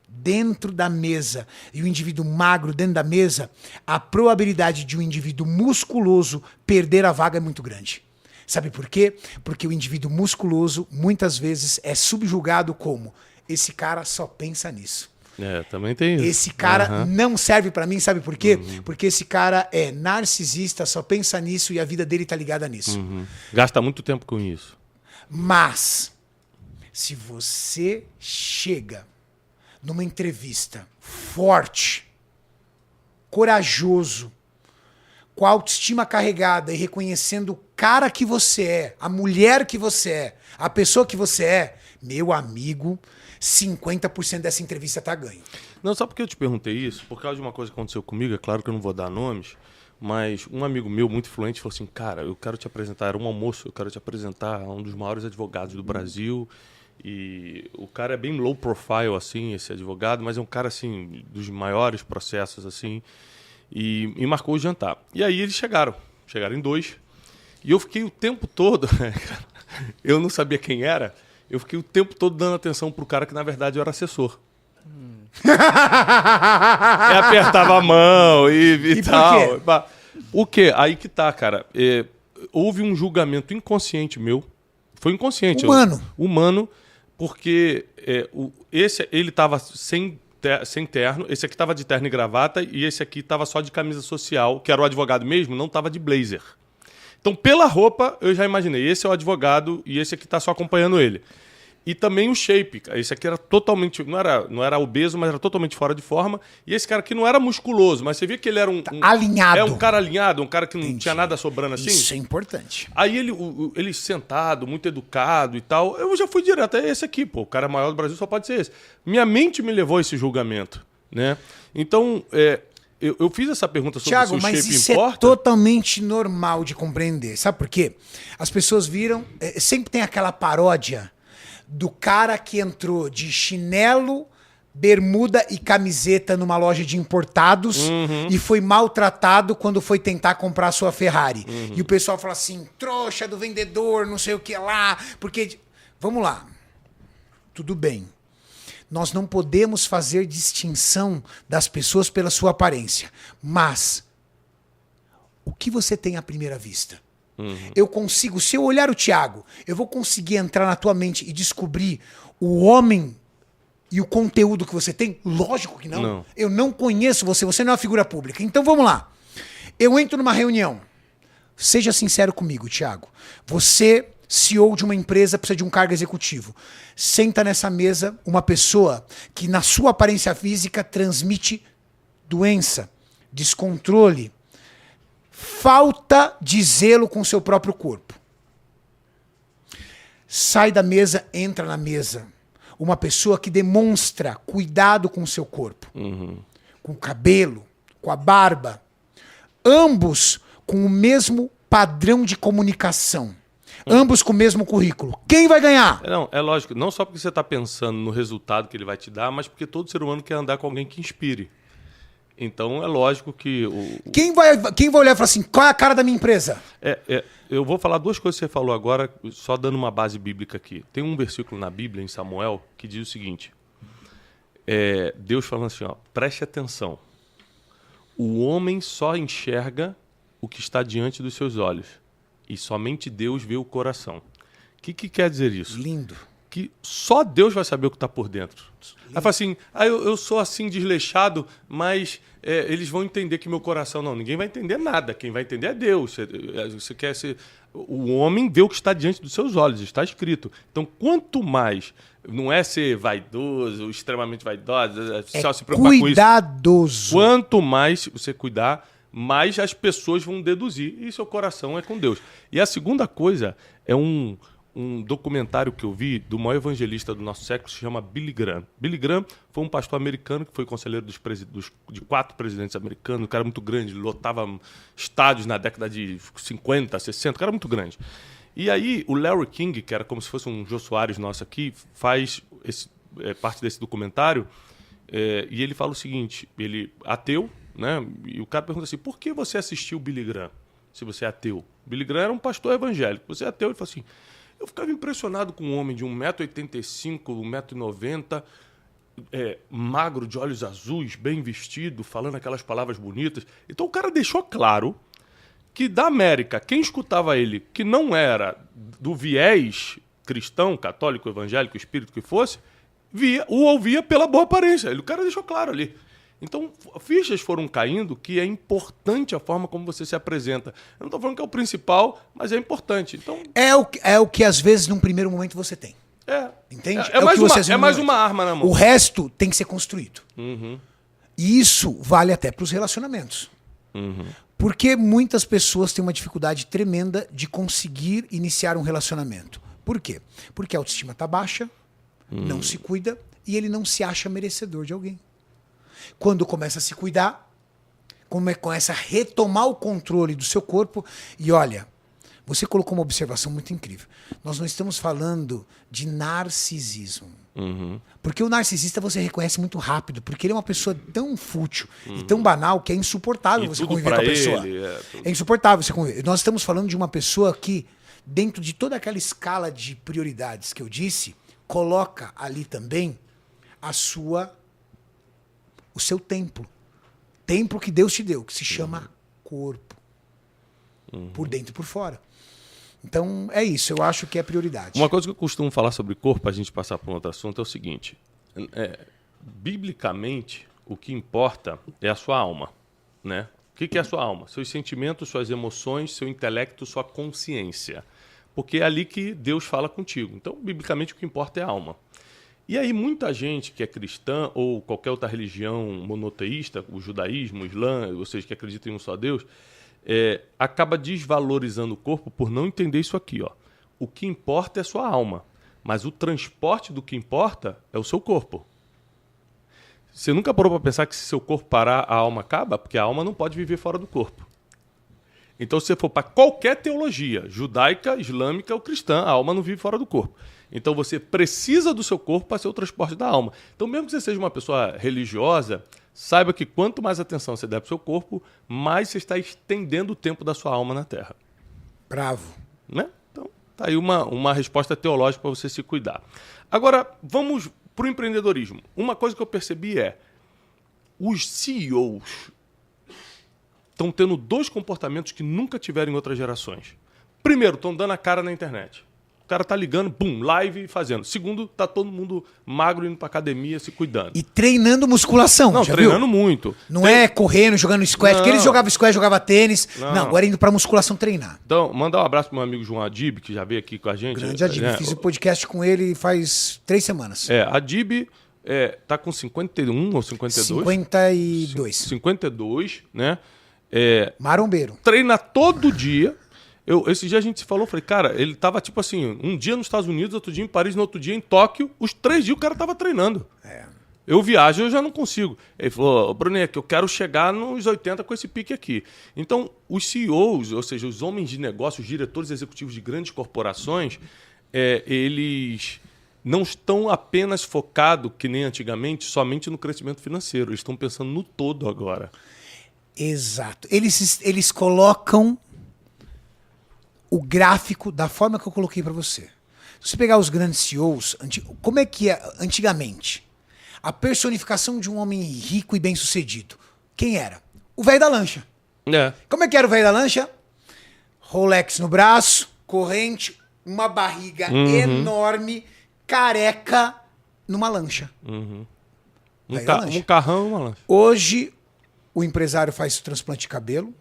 dentro da mesa e o indivíduo magro dentro da mesa, a probabilidade de um indivíduo musculoso perder a vaga é muito grande. Sabe por quê? Porque o indivíduo musculoso muitas vezes é subjugado como esse cara só pensa nisso. Também tem isso. Esse cara não serve pra mim, sabe por quê? Porque esse cara é narcisista, só pensa nisso e a vida dele tá ligada nisso. Gasta muito tempo com isso. Mas, se você chega numa entrevista forte, corajoso, com a autoestima carregada e reconhecendo o cara que você é, a mulher que você é, a pessoa que você é, meu amigo, 50% dessa entrevista tá ganho. Não, só porque eu te perguntei isso, por causa de uma coisa que aconteceu comigo, é claro que eu não vou dar nomes, mas um amigo meu muito influente falou assim, cara, eu quero te apresentar, era um almoço, eu quero te apresentar a um dos maiores advogados do Brasil, e o cara é bem low profile, assim, esse advogado, mas é um cara, assim, dos maiores processos, assim, e marcou o jantar. E aí eles chegaram em 2, e eu fiquei o tempo todo, eu não sabia quem era, eu fiquei o tempo todo dando atenção pro cara que na verdade eu era assessor. E apertava a mão e tal. Por quê? O quê? Aí que tá, cara. Houve um julgamento inconsciente meu. Foi inconsciente. Humano, porque ele tava sem terno, esse aqui tava de terno e gravata, e esse aqui tava só de camisa social, que era o advogado mesmo, não tava de blazer. Então, pela roupa, eu já imaginei, esse é o advogado e esse aqui tá só acompanhando ele. E também o shape. Esse aqui era totalmente... Não era obeso, mas era totalmente fora de forma. E esse cara aqui não era musculoso, mas você via que ele era alinhado. É um cara alinhado, um cara que não tinha nada sobrando assim. Isso é importante. Aí ele sentado, muito educado e tal. Eu já fui direto, é esse aqui, pô. O cara maior do Brasil só pode ser esse. Minha mente me levou a esse julgamento, né? Então, eu fiz essa pergunta sobre Thiago, se o shape mas isso importa. é totalmente normal de compreender. Sabe por quê? As pessoas viram... sempre tem aquela paródia do cara que entrou de chinelo, bermuda e camiseta numa loja de importados e foi maltratado quando foi tentar comprar sua Ferrari. E o pessoal fala assim, trouxa do vendedor, não sei o que lá, porque... Vamos lá. Tudo bem. Nós não podemos fazer distinção das pessoas pela sua aparência. Mas o que você tem à primeira vista? Eu consigo, se eu olhar o Thiago, eu vou conseguir entrar na tua mente e descobrir o homem e o conteúdo que você tem? Lógico que não. Eu não conheço você, você não é uma figura pública. Então vamos lá. Eu entro numa reunião. Seja sincero comigo, Thiago. Você, CEO de uma empresa, precisa de um cargo executivo. Senta nessa mesa uma pessoa que na sua aparência física transmite doença, descontrole, falta de zelo com o seu próprio corpo. Sai da mesa, entra na mesa. Uma pessoa que demonstra cuidado com o seu corpo. Com o cabelo, com a barba. Ambos com o mesmo padrão de comunicação. Ambos com o mesmo currículo. Quem vai ganhar? Não, é lógico. Não só porque você está pensando no resultado que ele vai te dar, mas porque todo ser humano quer andar com alguém que inspire. Então, é lógico que... Quem vai olhar e falar assim, qual é a cara da minha empresa? Eu vou falar duas coisas que você falou agora, só dando uma base bíblica aqui. Tem um versículo na Bíblia, em Samuel, que diz o seguinte. Deus falando assim, ó, preste atenção. O homem só enxerga o que está diante dos seus olhos. E somente Deus vê o coração. O que quer dizer isso? Lindo. Que só Deus vai saber o que está por dentro. Aí fala assim, eu sou assim desleixado, mas eles vão entender que meu coração... Não, ninguém vai entender nada. Quem vai entender é Deus. Você quer ser... O homem vê o que está diante dos seus olhos, está escrito. Então, quanto mais... Não é ser vaidoso, extremamente vaidoso, só se preocupar com isso. Cuidadoso. Quanto mais você cuidar, mais as pessoas vão deduzir. E seu coração é com Deus. E a segunda coisa é um documentário que eu vi do maior evangelista do nosso século, se chama Billy Graham. Billy Graham foi um pastor americano que foi conselheiro de 4 presidentes americanos, um cara muito grande, lotava estádios na década de 50, 60, um cara muito grande. E aí o Larry King, que era como se fosse um Jô Soares nosso aqui, faz parte desse documentário, e ele fala o seguinte, ele ateu, né? E o cara pergunta assim, por que você assistiu Billy Graham, se você é ateu? Billy Graham era um pastor evangélico, você é ateu? Ele fala assim, eu ficava impressionado com um homem de 1,85m, 1,90m, magro, de olhos azuis, bem vestido, falando aquelas palavras bonitas. Então o cara deixou claro que da América, quem escutava ele, que não era do viés cristão, católico, evangélico, espírito que fosse, o ouvia pela boa aparência. O cara deixou claro ali. Então, fichas foram caindo que é importante a forma como você se apresenta. Eu não estou falando que é o principal, mas é importante. Então, é o que às vezes num primeiro momento você tem. Entende? É mais uma arma na mão. O resto tem que ser construído. Uhum. E isso vale até para os relacionamentos. Uhum. Porque muitas pessoas têm uma dificuldade tremenda de conseguir iniciar um relacionamento. Por quê? Porque a autoestima está baixa, não se cuida e ele não se acha merecedor de alguém. Quando começa a se cuidar, começa a retomar o controle do seu corpo. E olha, você colocou uma observação muito incrível. Nós não estamos falando de narcisismo. Uhum. Porque o narcisista você reconhece muito rápido, porque ele é uma pessoa tão fútil e tão banal que é insuportável você conviver com a pessoa. É insuportável você conviver. Nós estamos falando de uma pessoa que, dentro de toda aquela escala de prioridades que eu disse, coloca ali também o seu templo. Templo que Deus te deu, que se chama corpo. Por dentro e por fora. Então, é isso. Eu acho que é prioridade. Uma coisa que eu costumo falar sobre corpo, para a gente passar para um outro assunto, é o seguinte. Biblicamente, o que importa é a sua alma. Né? O que é a sua alma? Seus sentimentos, suas emoções, seu intelecto, sua consciência. Porque é ali que Deus fala contigo. Então, biblicamente, o que importa é a alma. E aí, muita gente que é cristã ou qualquer outra religião monoteísta, o judaísmo, o islã, ou seja, que acredita em um só Deus, acaba desvalorizando o corpo por não entender isso aqui. Ó. O que importa é a sua alma, mas o transporte do que importa é o seu corpo. Você nunca parou para pensar que se seu corpo parar, a alma acaba? Porque a alma não pode viver fora do corpo. Então, se você for para qualquer teologia, judaica, islâmica ou cristã, a alma não vive fora do corpo. Então, você precisa do seu corpo para ser o transporte da alma. Então, mesmo que você seja uma pessoa religiosa, saiba que quanto mais atenção você der para o seu corpo, mais você está estendendo o tempo da sua alma na Terra. Bravo. Né? Então, tá aí uma resposta teológica para você se cuidar. Agora, vamos para o empreendedorismo. Uma coisa que eu percebi é os CEOs estão tendo 2 comportamentos que nunca tiveram em outras gerações. Primeiro, estão dando a cara na internet. O cara tá ligando, bum, live e fazendo. Segundo, tá todo mundo magro indo pra academia, se cuidando. E treinando musculação, não, já treinando viu? muito. Não é correndo, jogando squash, porque eles jogavam squash, jogavam tênis. Não, agora indo pra musculação treinar. Então, mandar um abraço pro meu amigo João Adib, que já veio aqui com a gente. Grande Adib, fiz o podcast com ele faz 3 semanas. Adib tá com 51 ou 52? 52. 52, né? Marombeiro. Treina todo dia. Esse dia a gente se falou, falei, cara, ele tava tipo assim, um dia nos Estados Unidos, outro dia em Paris, no outro dia em Tóquio, os 3 dias o cara tava treinando. Eu viajo, eu já não consigo. Ele falou, Bruneco, eu quero chegar nos 80 com esse pique aqui. Então, os CEOs, ou seja, os homens de negócios, os diretores executivos de grandes corporações, eles não estão apenas focados, que nem antigamente, somente no crescimento financeiro. Eles estão pensando no todo agora. Exato. Eles colocam o gráfico da forma que eu coloquei para você. Se você pegar os grandes CEOs, como é que é antigamente? A personificação de um homem rico e bem-sucedido. Quem era? O velho da lancha. É. Como é que era o velho da lancha? Rolex no braço, corrente, uma barriga enorme, careca, numa lancha. Um carrão e uma lancha. Hoje, o empresário faz transplante de cabelo.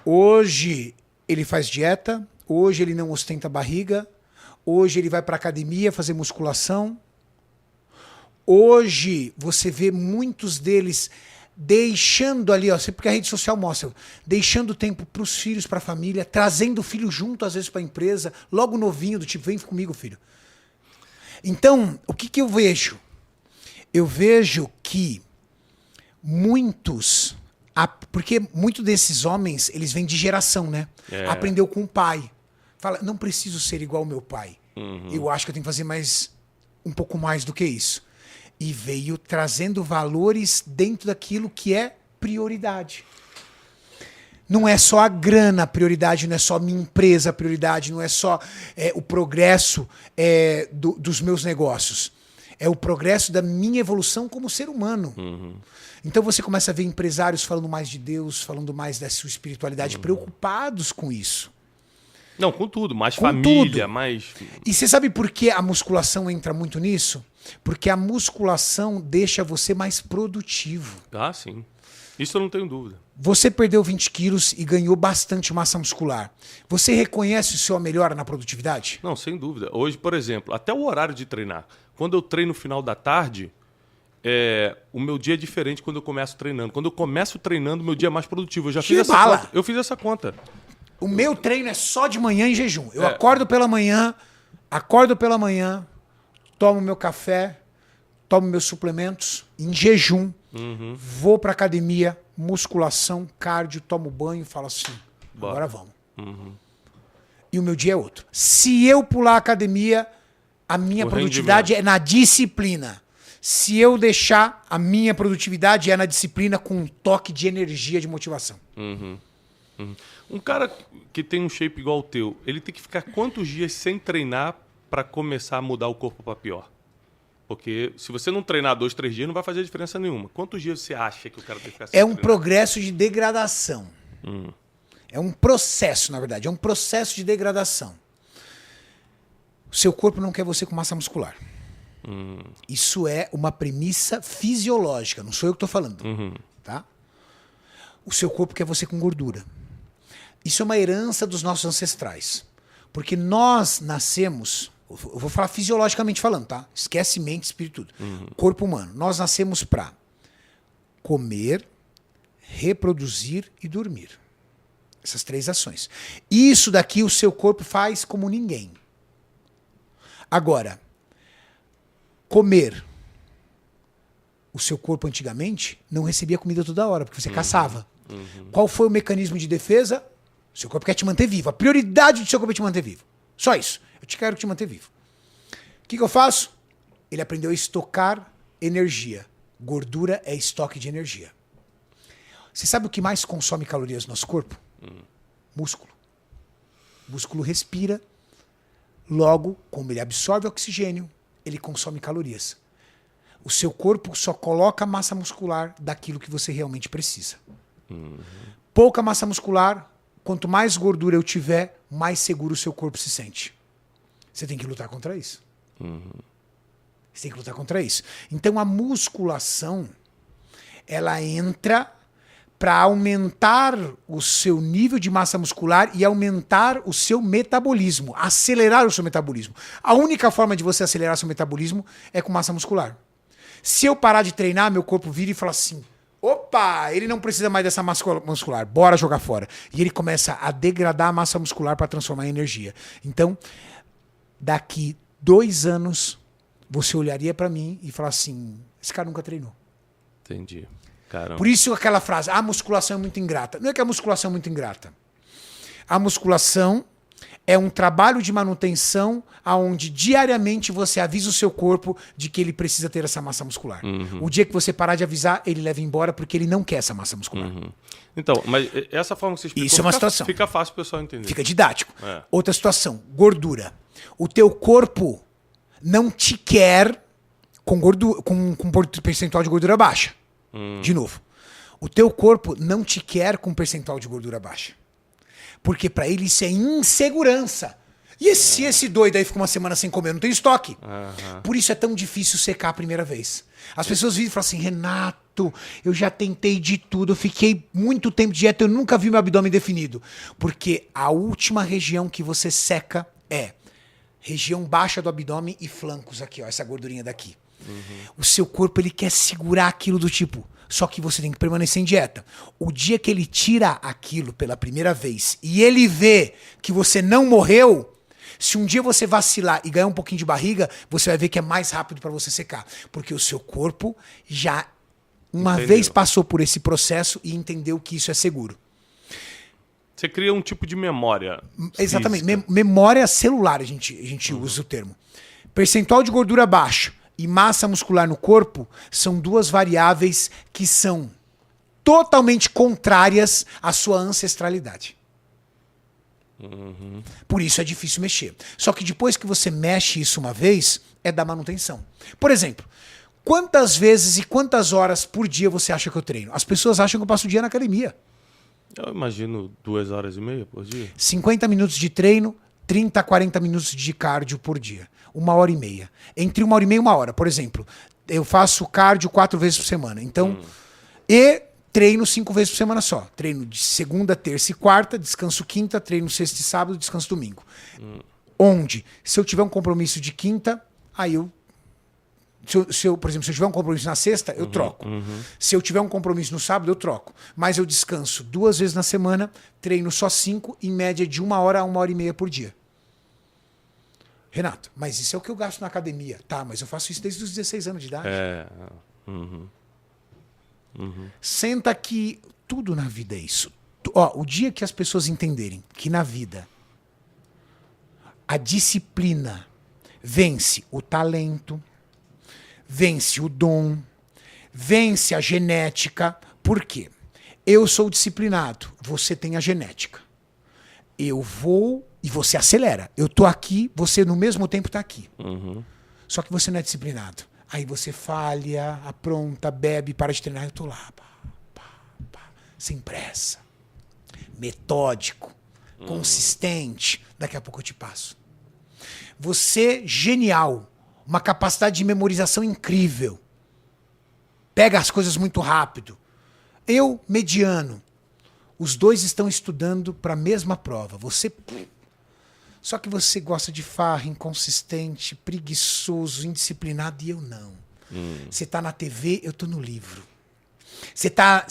Hoje, ele faz dieta. Hoje, ele não ostenta barriga. Hoje, ele vai para academia fazer musculação. Hoje, você vê muitos deles deixando ali, ó, porque a rede social mostra, deixando tempo para os filhos, para a família, trazendo o filho junto, às vezes, para a empresa, logo novinho, do tipo, vem comigo, filho. Então, o que eu vejo? Eu vejo que muitos, porque muitos desses homens, eles vêm de geração, né? Aprendeu com o pai. Fala, não preciso ser igual ao meu pai. Eu acho que eu tenho que fazer um pouco mais do que isso. E veio trazendo valores dentro daquilo que é prioridade. Não é só a grana a prioridade, não é só a minha empresa a prioridade, não é só o progresso dos meus negócios. É o progresso da minha evolução como ser humano. Então você começa a ver empresários falando mais de Deus, falando mais da sua espiritualidade, preocupados com isso. Não, com tudo. Mais Com família, tudo. mais... E você sabe por que a musculação entra muito nisso? Porque a musculação deixa você mais produtivo. Ah, sim. Isso eu não tenho dúvida. Você perdeu 20 quilos e ganhou bastante massa muscular. Você reconhece o seu melhora na produtividade? Não, sem dúvida. Hoje, por exemplo, até o horário de treinar. Quando eu treino no final da tarde, o meu dia é diferente quando eu começo treinando. Quando eu começo treinando, meu dia é mais produtivo. Eu já fiz essa conta. Eu fiz essa conta. O meu treino é só de manhã em jejum. Eu acordo pela manhã, tomo meu café, tomo meus suplementos em jejum, vou pra academia, musculação, cardio, tomo banho e falo assim, agora vamos. E o meu dia é outro. Se eu pular a academia, a minha produtividade é na disciplina. Se eu deixar, a minha produtividade é na disciplina com um toque de energia, de motivação. Um cara que tem um shape igual ao teu, ele tem que ficar quantos dias sem treinar para começar a mudar o corpo para pior? Porque se você não treinar 2, 3 dias, não vai fazer diferença nenhuma. Quantos dias você acha que o cara tem que ficar sem É um treinar? progresso de degradação. É um processo, na verdade. É um processo de degradação. O seu corpo não quer você com massa muscular. Isso é uma premissa fisiológica. Não sou eu que estou falando. Tá? O seu corpo quer você com gordura. Isso é uma herança dos nossos ancestrais. Porque nós nascemos... Eu vou falar fisiologicamente falando, tá? Esquece mente, espírito, tudo. Corpo humano. Nós nascemos para comer, reproduzir e dormir. Essas 3 ações. Isso daqui o seu corpo faz como ninguém. Agora, comer. O seu corpo antigamente não recebia comida toda hora, porque você caçava. Qual foi o mecanismo de defesa? O seu corpo quer te manter vivo. A prioridade do seu corpo é te manter vivo. Só isso. Eu te quero te manter vivo. O que eu faço? Ele aprendeu a estocar energia. Gordura é estoque de energia. Você sabe o que mais consome calorias no nosso corpo? Músculo. O músculo respira. Logo, como ele absorve oxigênio, ele consome calorias. O seu corpo só coloca massa muscular daquilo que você realmente precisa. Pouca massa muscular, quanto mais gordura eu tiver, mais seguro o seu corpo se sente. Você tem que lutar contra isso. Você tem que lutar contra isso. Então a musculação, ela entra para aumentar o seu nível de massa muscular e aumentar o seu metabolismo, acelerar o seu metabolismo. A única forma de você acelerar seu metabolismo é com massa muscular. Se eu parar de treinar, meu corpo vira e fala assim, opa, ele não precisa mais dessa massa muscular, bora jogar fora. E ele começa a degradar a massa muscular para transformar em energia. Então, daqui 2 anos, você olharia para mim e falar assim, esse cara nunca treinou. Entendi. Caramba. Por isso aquela frase, a musculação é muito ingrata. Não é que a musculação é muito ingrata. A musculação é um trabalho de manutenção onde diariamente você avisa o seu corpo de que ele precisa ter essa massa muscular. O dia que você parar de avisar, ele leva embora porque ele não quer essa massa muscular. Então, mas essa forma que você explicou, Isso é uma situação. Fica fácil o pessoal entender. Fica didático. Outra situação, gordura. O teu corpo não te quer com gordura, com percentual de gordura baixa. De novo. O teu corpo não te quer com percentual de gordura baixa. Porque para ele isso é insegurança. E se esse doido aí fica uma semana sem comer, não tem estoque. Por isso é tão difícil secar a primeira vez. As pessoas vivem e falam assim, Renato, eu já tentei de tudo, eu fiquei muito tempo de dieta, eu nunca vi meu abdômen definido. Porque a última região que você seca é região baixa do abdômen e flancos aqui, ó, essa gordurinha daqui. O seu corpo, ele quer segurar aquilo do tipo, só que você tem que permanecer em dieta. O dia que ele tira aquilo pela primeira vez e ele vê que você não morreu, se um dia você vacilar e ganhar um pouquinho de barriga, você vai ver que é mais rápido para você secar. Porque o seu corpo já uma vez passou por esse processo e entendeu que isso é seguro. Você cria um tipo de memória. Exatamente. Memória celular, a gente usa o termo. Percentual de gordura baixo e massa muscular no corpo são duas variáveis que são totalmente contrárias à sua ancestralidade. Por isso é difícil mexer. Só que depois que você mexe isso uma vez, é da manutenção. Por exemplo, quantas vezes e quantas horas por dia você acha que eu treino? As pessoas acham que eu passo o dia na academia. Eu imagino 2h30 por dia. 50 minutos de treino, 30 a 40 minutos de cardio por dia. 1h30. Entre 1h30 e 1 hora. Por exemplo, eu faço cardio 4 vezes por semana. Então, e treino 5 vezes por semana só. Treino de segunda, terça e quarta, descanso quinta, treino sexta e sábado, descanso domingo. Onde, se eu tiver um compromisso de quinta, aí eu... por exemplo, se eu tiver um compromisso na sexta, eu troco. Se eu tiver um compromisso no sábado, eu troco. Mas eu descanso 2 vezes na semana, treino só 5, em média de 1 hora a 1h30 por dia. Renato, mas isso é o que eu gasto na academia. Tá, mas eu faço isso desde os 16 anos de idade. Senta que tudo na vida é isso. Ó, o dia que as pessoas entenderem que na vida a disciplina vence o talento, vence o dom, vence a genética. Por quê? Eu sou disciplinado, você tem a genética. Eu vou e você acelera. Eu tô aqui, você no mesmo tempo tá aqui. Só que você não é disciplinado. Aí você falha, apronta, bebe, para de treinar. Eu tô lá, sem pressa, metódico, consistente. Daqui a pouco eu te passo. Você, genial, uma capacidade de memorização incrível. Pega as coisas muito rápido. Eu, mediano. Os dois estão estudando para a mesma prova. Você... Só que você gosta de farra, inconsistente, preguiçoso, indisciplinado, e eu não. Você tá na TV, eu tô no livro. Você tá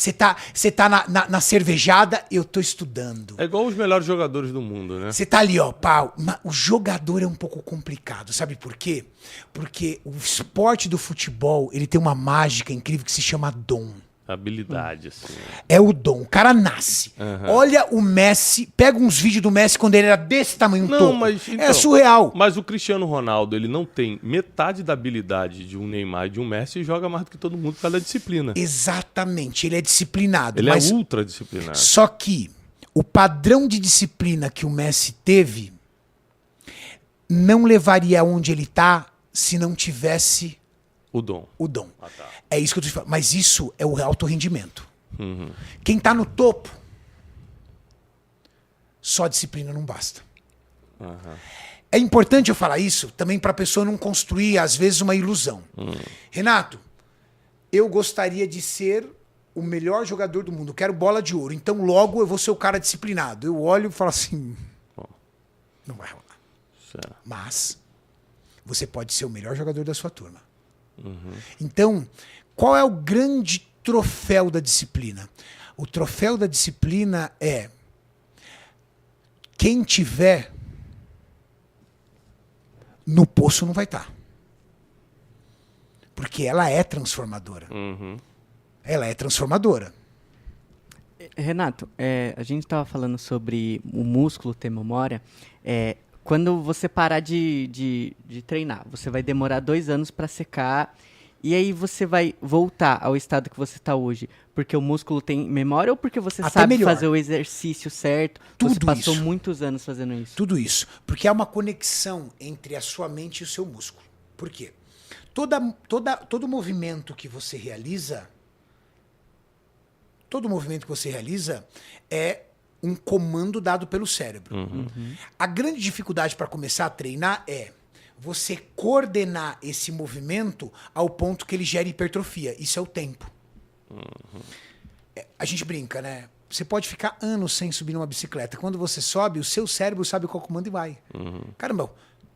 na cervejada, eu tô estudando. É igual os melhores jogadores do mundo, né? Você tá ali, ó, pau. O jogador é um pouco complicado, sabe por quê? Porque o esporte do futebol, ele tem uma mágica incrível que se chama dom. Habilidade, assim. É o dom. O cara nasce. Olha o Messi, pega uns vídeos do Messi quando ele era desse tamanho, topo. Mas, então, é surreal. Mas o Cristiano Ronaldo, ele não tem metade da habilidade de um Neymar e de um Messi e joga mais do que todo mundo por causa da disciplina. Exatamente, ele é disciplinado. Ele é ultra disciplinado. Só que o padrão de disciplina que o Messi teve não levaria aonde ele tá se não tivesse o dom. O dom. Ah, tá. É isso que eu tô te falando. Mas isso é o alto rendimento. Quem tá no topo, só disciplina não basta. É importante eu falar isso também para a pessoa não construir, às vezes, uma ilusão. Renato, eu gostaria de ser o melhor jogador do mundo. Eu quero bola de ouro. Então, logo, eu vou ser o cara disciplinado. Eu olho e falo assim... Não vai rolar. Certo. Mas você pode ser o melhor jogador da sua turma. Então, qual é o grande troféu da disciplina? O troféu da disciplina é quem tiver no poço não vai estar. Porque ela é transformadora. Ela é transformadora. Renato, a gente estava falando sobre o músculo ter memória. Quando você parar de treinar, você vai demorar 2 anos para secar e aí você vai voltar ao estado que você está hoje porque o músculo tem memória ou porque você Até sabe melhor. fazer o exercício certo? Tudo você passou isso. muitos anos fazendo isso. Tudo isso. Porque há uma conexão entre a sua mente e o seu músculo. Por quê? Todo movimento que você realiza Todo movimento que você realiza é um comando dado pelo cérebro. A grande dificuldade para começar a treinar é você coordenar esse movimento ao ponto que ele gere hipertrofia. Isso é o tempo. A gente brinca, né? Você pode ficar anos sem subir numa bicicleta. Quando você sobe, o seu cérebro sabe qual comando e vai. Caramba,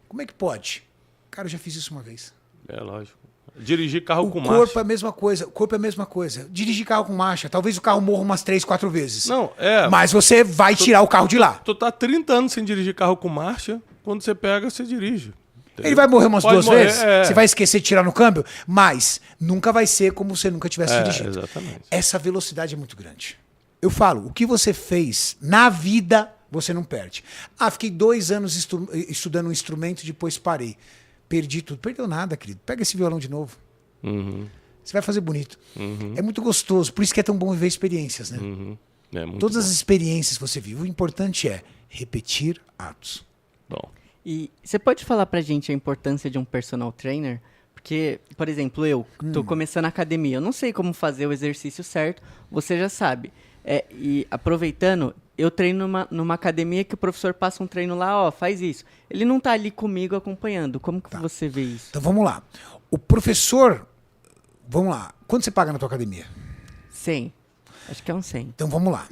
como é que pode? Cara, eu já fiz isso uma vez. É lógico. Dirigir carro com O marcha. corpo é a mesma coisa. O corpo é a mesma coisa. Dirigir carro com marcha. Talvez o carro morra umas 3, 4 vezes. Não, é. Mas você vai tirar o carro de lá. Tu tá 30 anos sem dirigir carro com marcha, quando você pega, você dirige. Entendeu? Ele vai morrer umas Pode 2 morrer, vezes. é. Você vai esquecer de tirar no câmbio. Mas nunca vai ser como se você nunca tivesse dirigido. Exatamente. Essa velocidade é muito grande. Eu falo, o que você fez na vida, você não perde. Ah, fiquei 2 anos estudando um instrumento e depois parei. Perdi tudo. Perdeu nada, querido. Pega esse violão de novo. Você vai fazer bonito. É muito gostoso. Por isso que é tão bom viver experiências, né? É muito Todas bom. as experiências que você vive. O importante é repetir atos. Bom. E você pode falar pra gente a importância de um personal trainer? Porque, por exemplo, eu tô começando a academia, eu não sei como fazer o exercício certo, você já sabe. E aproveitando, eu treino numa academia que o professor passa um treino lá, ó, faz isso. Ele não tá ali comigo acompanhando. Como que você vê isso? Então vamos lá. O professor... Vamos lá. Quanto você paga na tua academia? 100. Acho que é um 100. Então vamos lá.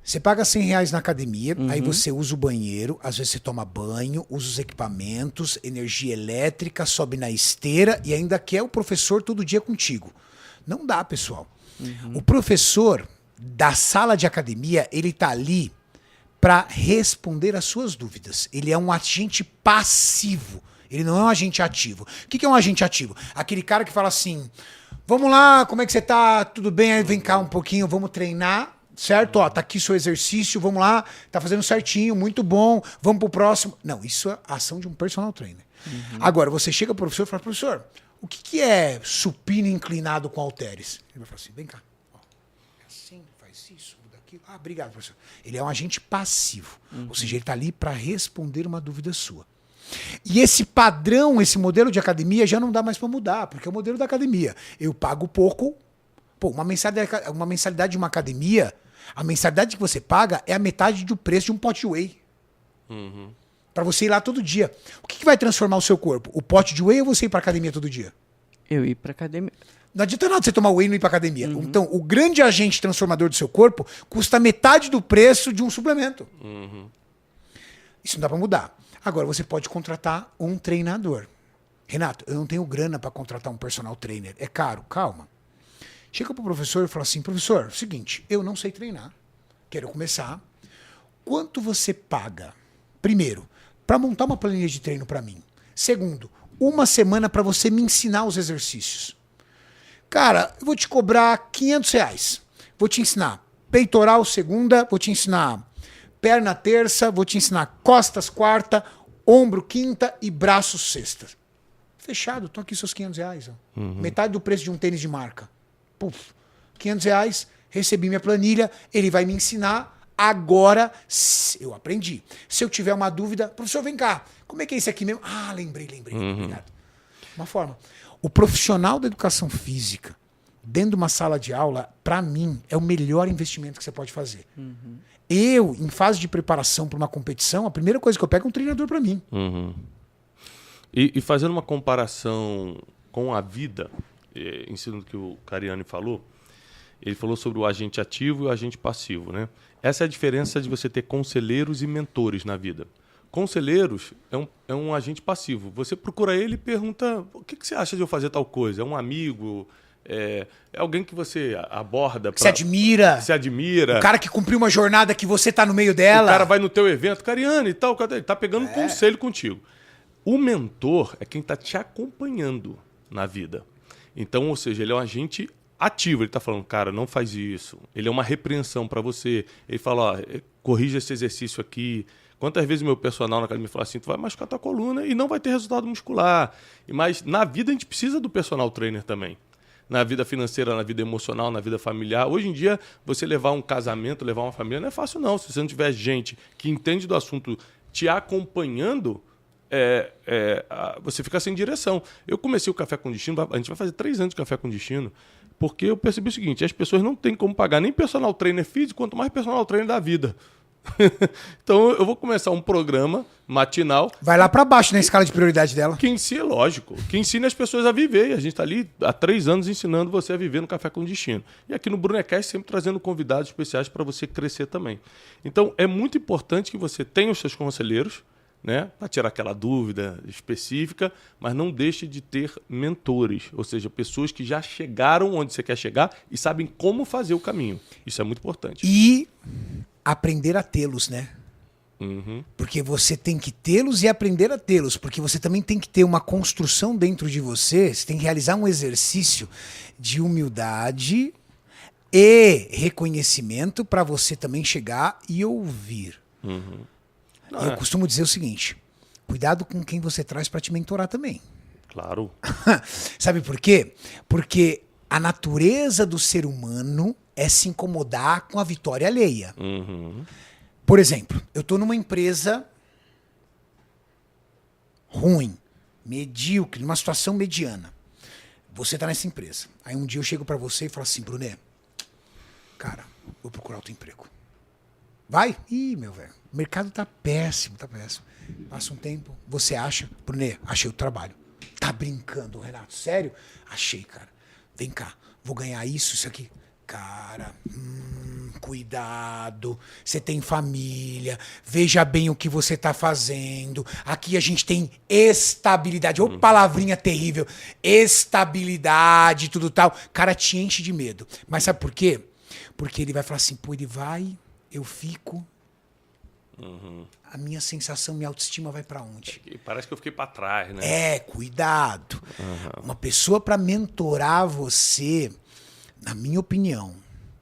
Você paga R$100 na academia, aí você usa o banheiro, às vezes você toma banho, usa os equipamentos, energia elétrica, sobe na esteira e ainda quer o professor todo dia contigo. Não dá, pessoal. O professor da sala de academia, ele tá ali para responder às suas dúvidas. Ele é um agente passivo. Ele não é um agente ativo. O que é um agente ativo? Aquele cara que fala assim, vamos lá, como é que você tá? Tudo bem? Aí vem cá um pouquinho, vamos treinar. Certo? Ó, tá aqui seu exercício, vamos lá, tá fazendo certinho, muito bom, vamos pro próximo. Não, isso é a ação de um personal trainer. Agora, você chega pro professor e fala, professor, o que é supino inclinado com halteres? Ele vai falar assim, vem cá. Ó, é assim, faz isso, muda aquilo. Ah, obrigado, professor. Ele é um agente passivo. Ou seja, ele tá ali para responder uma dúvida sua. E esse padrão, esse modelo de academia já não dá mais para mudar, porque é o modelo da academia. Eu pago pouco. Pô, uma mensalidade de uma academia, a mensalidade que você paga é a metade do preço de um pote de whey. Pra você ir lá todo dia. O que vai transformar o seu corpo? O pote de whey ou você ir pra academia todo dia? Eu ir pra academia. Não adianta nada você tomar whey e não ir pra academia. Então, o grande agente transformador do seu corpo custa metade do preço de um suplemento. Isso não dá pra mudar. Agora, você pode contratar um treinador. Renato, eu não tenho grana pra contratar um personal trainer. É caro. Calma. Chega pro professor e fala assim, professor, seguinte, eu não sei treinar, quero começar. Quanto você paga? Primeiro, para montar uma planilha de treino para mim. Segundo, 1 semana para você me ensinar os exercícios. Cara, eu vou te cobrar R$500. Vou te ensinar peitoral segunda, vou te ensinar perna terça, vou te ensinar costas quarta, ombro quinta e braço sexta. Fechado, tô aqui seus R$500. Ó. Metade do preço de um tênis de marca. Puf, R$500, recebi minha planilha, ele vai me ensinar. Agora, eu aprendi. Se eu tiver uma dúvida, professor, vem cá, como é que é isso aqui mesmo? Ah, lembrei. Obrigado. Uma forma. O profissional da educação física, dentro de uma sala de aula, para mim, é o melhor investimento que você pode fazer. Eu, em fase de preparação para uma competição, a primeira coisa que eu pego é um treinador para mim. E fazendo uma comparação com a vida, em cima do que o Cariani falou, ele falou sobre o agente ativo e o agente passivo, né? Essa é a diferença de você ter conselheiros e mentores na vida. Conselheiros é um agente passivo. Você procura ele e pergunta, o que você acha de eu fazer tal coisa? É um amigo? É alguém que você aborda? Se admira. Se admira. O cara que cumpriu uma jornada que você tá no meio dela. O cara vai no teu evento, Cariani e tal, ele tá pegando conselho contigo. O mentor é quem tá te acompanhando na vida. Então, ou seja, ele é um agente ativo. Ele está falando, cara, não faz isso. Ele é uma repreensão para você. Ele fala, ó, corrija esse exercício aqui. Quantas vezes o meu personal na academia fala assim, tu vai machucar tua coluna e não vai ter resultado muscular. Mas na vida a gente precisa do personal trainer também. Na vida financeira, na vida emocional, na vida familiar. Hoje em dia, você levar um casamento, levar uma família, não é fácil não. Se você não tiver gente que entende do assunto te acompanhando, você fica sem direção. Eu comecei o Café com Destino, a gente vai fazer 3 anos de Café com Destino. Porque eu percebi o seguinte, as pessoas não têm como pagar nem personal trainer físico, quanto mais personal trainer da vida. Então eu vou começar um programa matinal. Vai lá para baixo na escala de prioridade dela. Que ensina, lógico, que ensina as pessoas a viver. E a gente está ali há 3 anos ensinando você a viver no Café com Destino. E aqui no Brunecast sempre trazendo convidados especiais para você crescer também. Então é muito importante que você tenha os seus conselheiros, né, para tirar aquela dúvida específica, mas não deixe de ter mentores, ou seja, pessoas que já chegaram onde você quer chegar e sabem como fazer o caminho. Isso é muito importante. E aprender a tê-los, né? Uhum. Porque você tem que tê-los e aprender a tê-los, porque você também tem que ter uma construção dentro de você, você tem que realizar um exercício de humildade e reconhecimento para você também chegar e ouvir. Uhum. Eu costumo dizer o seguinte, cuidado com quem você traz para te mentorar também. Claro. Sabe por quê? Porque a natureza do ser humano é se incomodar com a vitória alheia. Uhum. Por exemplo, eu estou numa empresa ruim, medíocre, numa situação mediana. Você está nessa empresa. Aí um dia eu chego para você e falo assim, Brunet, cara, vou procurar outro emprego. Vai? Ih, meu velho, o mercado tá péssimo, tá péssimo. Passa um tempo, você acha, Brunet, achei o trabalho. Tá brincando, Renato, sério? Achei, cara. Vem cá, vou ganhar isso aqui. Cara, cuidado, você tem família, veja bem o que você está fazendo. Aqui a gente tem estabilidade, ou palavrinha terrível, estabilidade, tudo tal. Cara, te enche de medo. Mas sabe por quê? Porque ele vai falar assim, pô, ele vai, eu fico, a minha sensação, minha autoestima vai para onde? Parece que eu fiquei para trás, né? Cuidado. Uma pessoa para mentorar você, na minha opinião,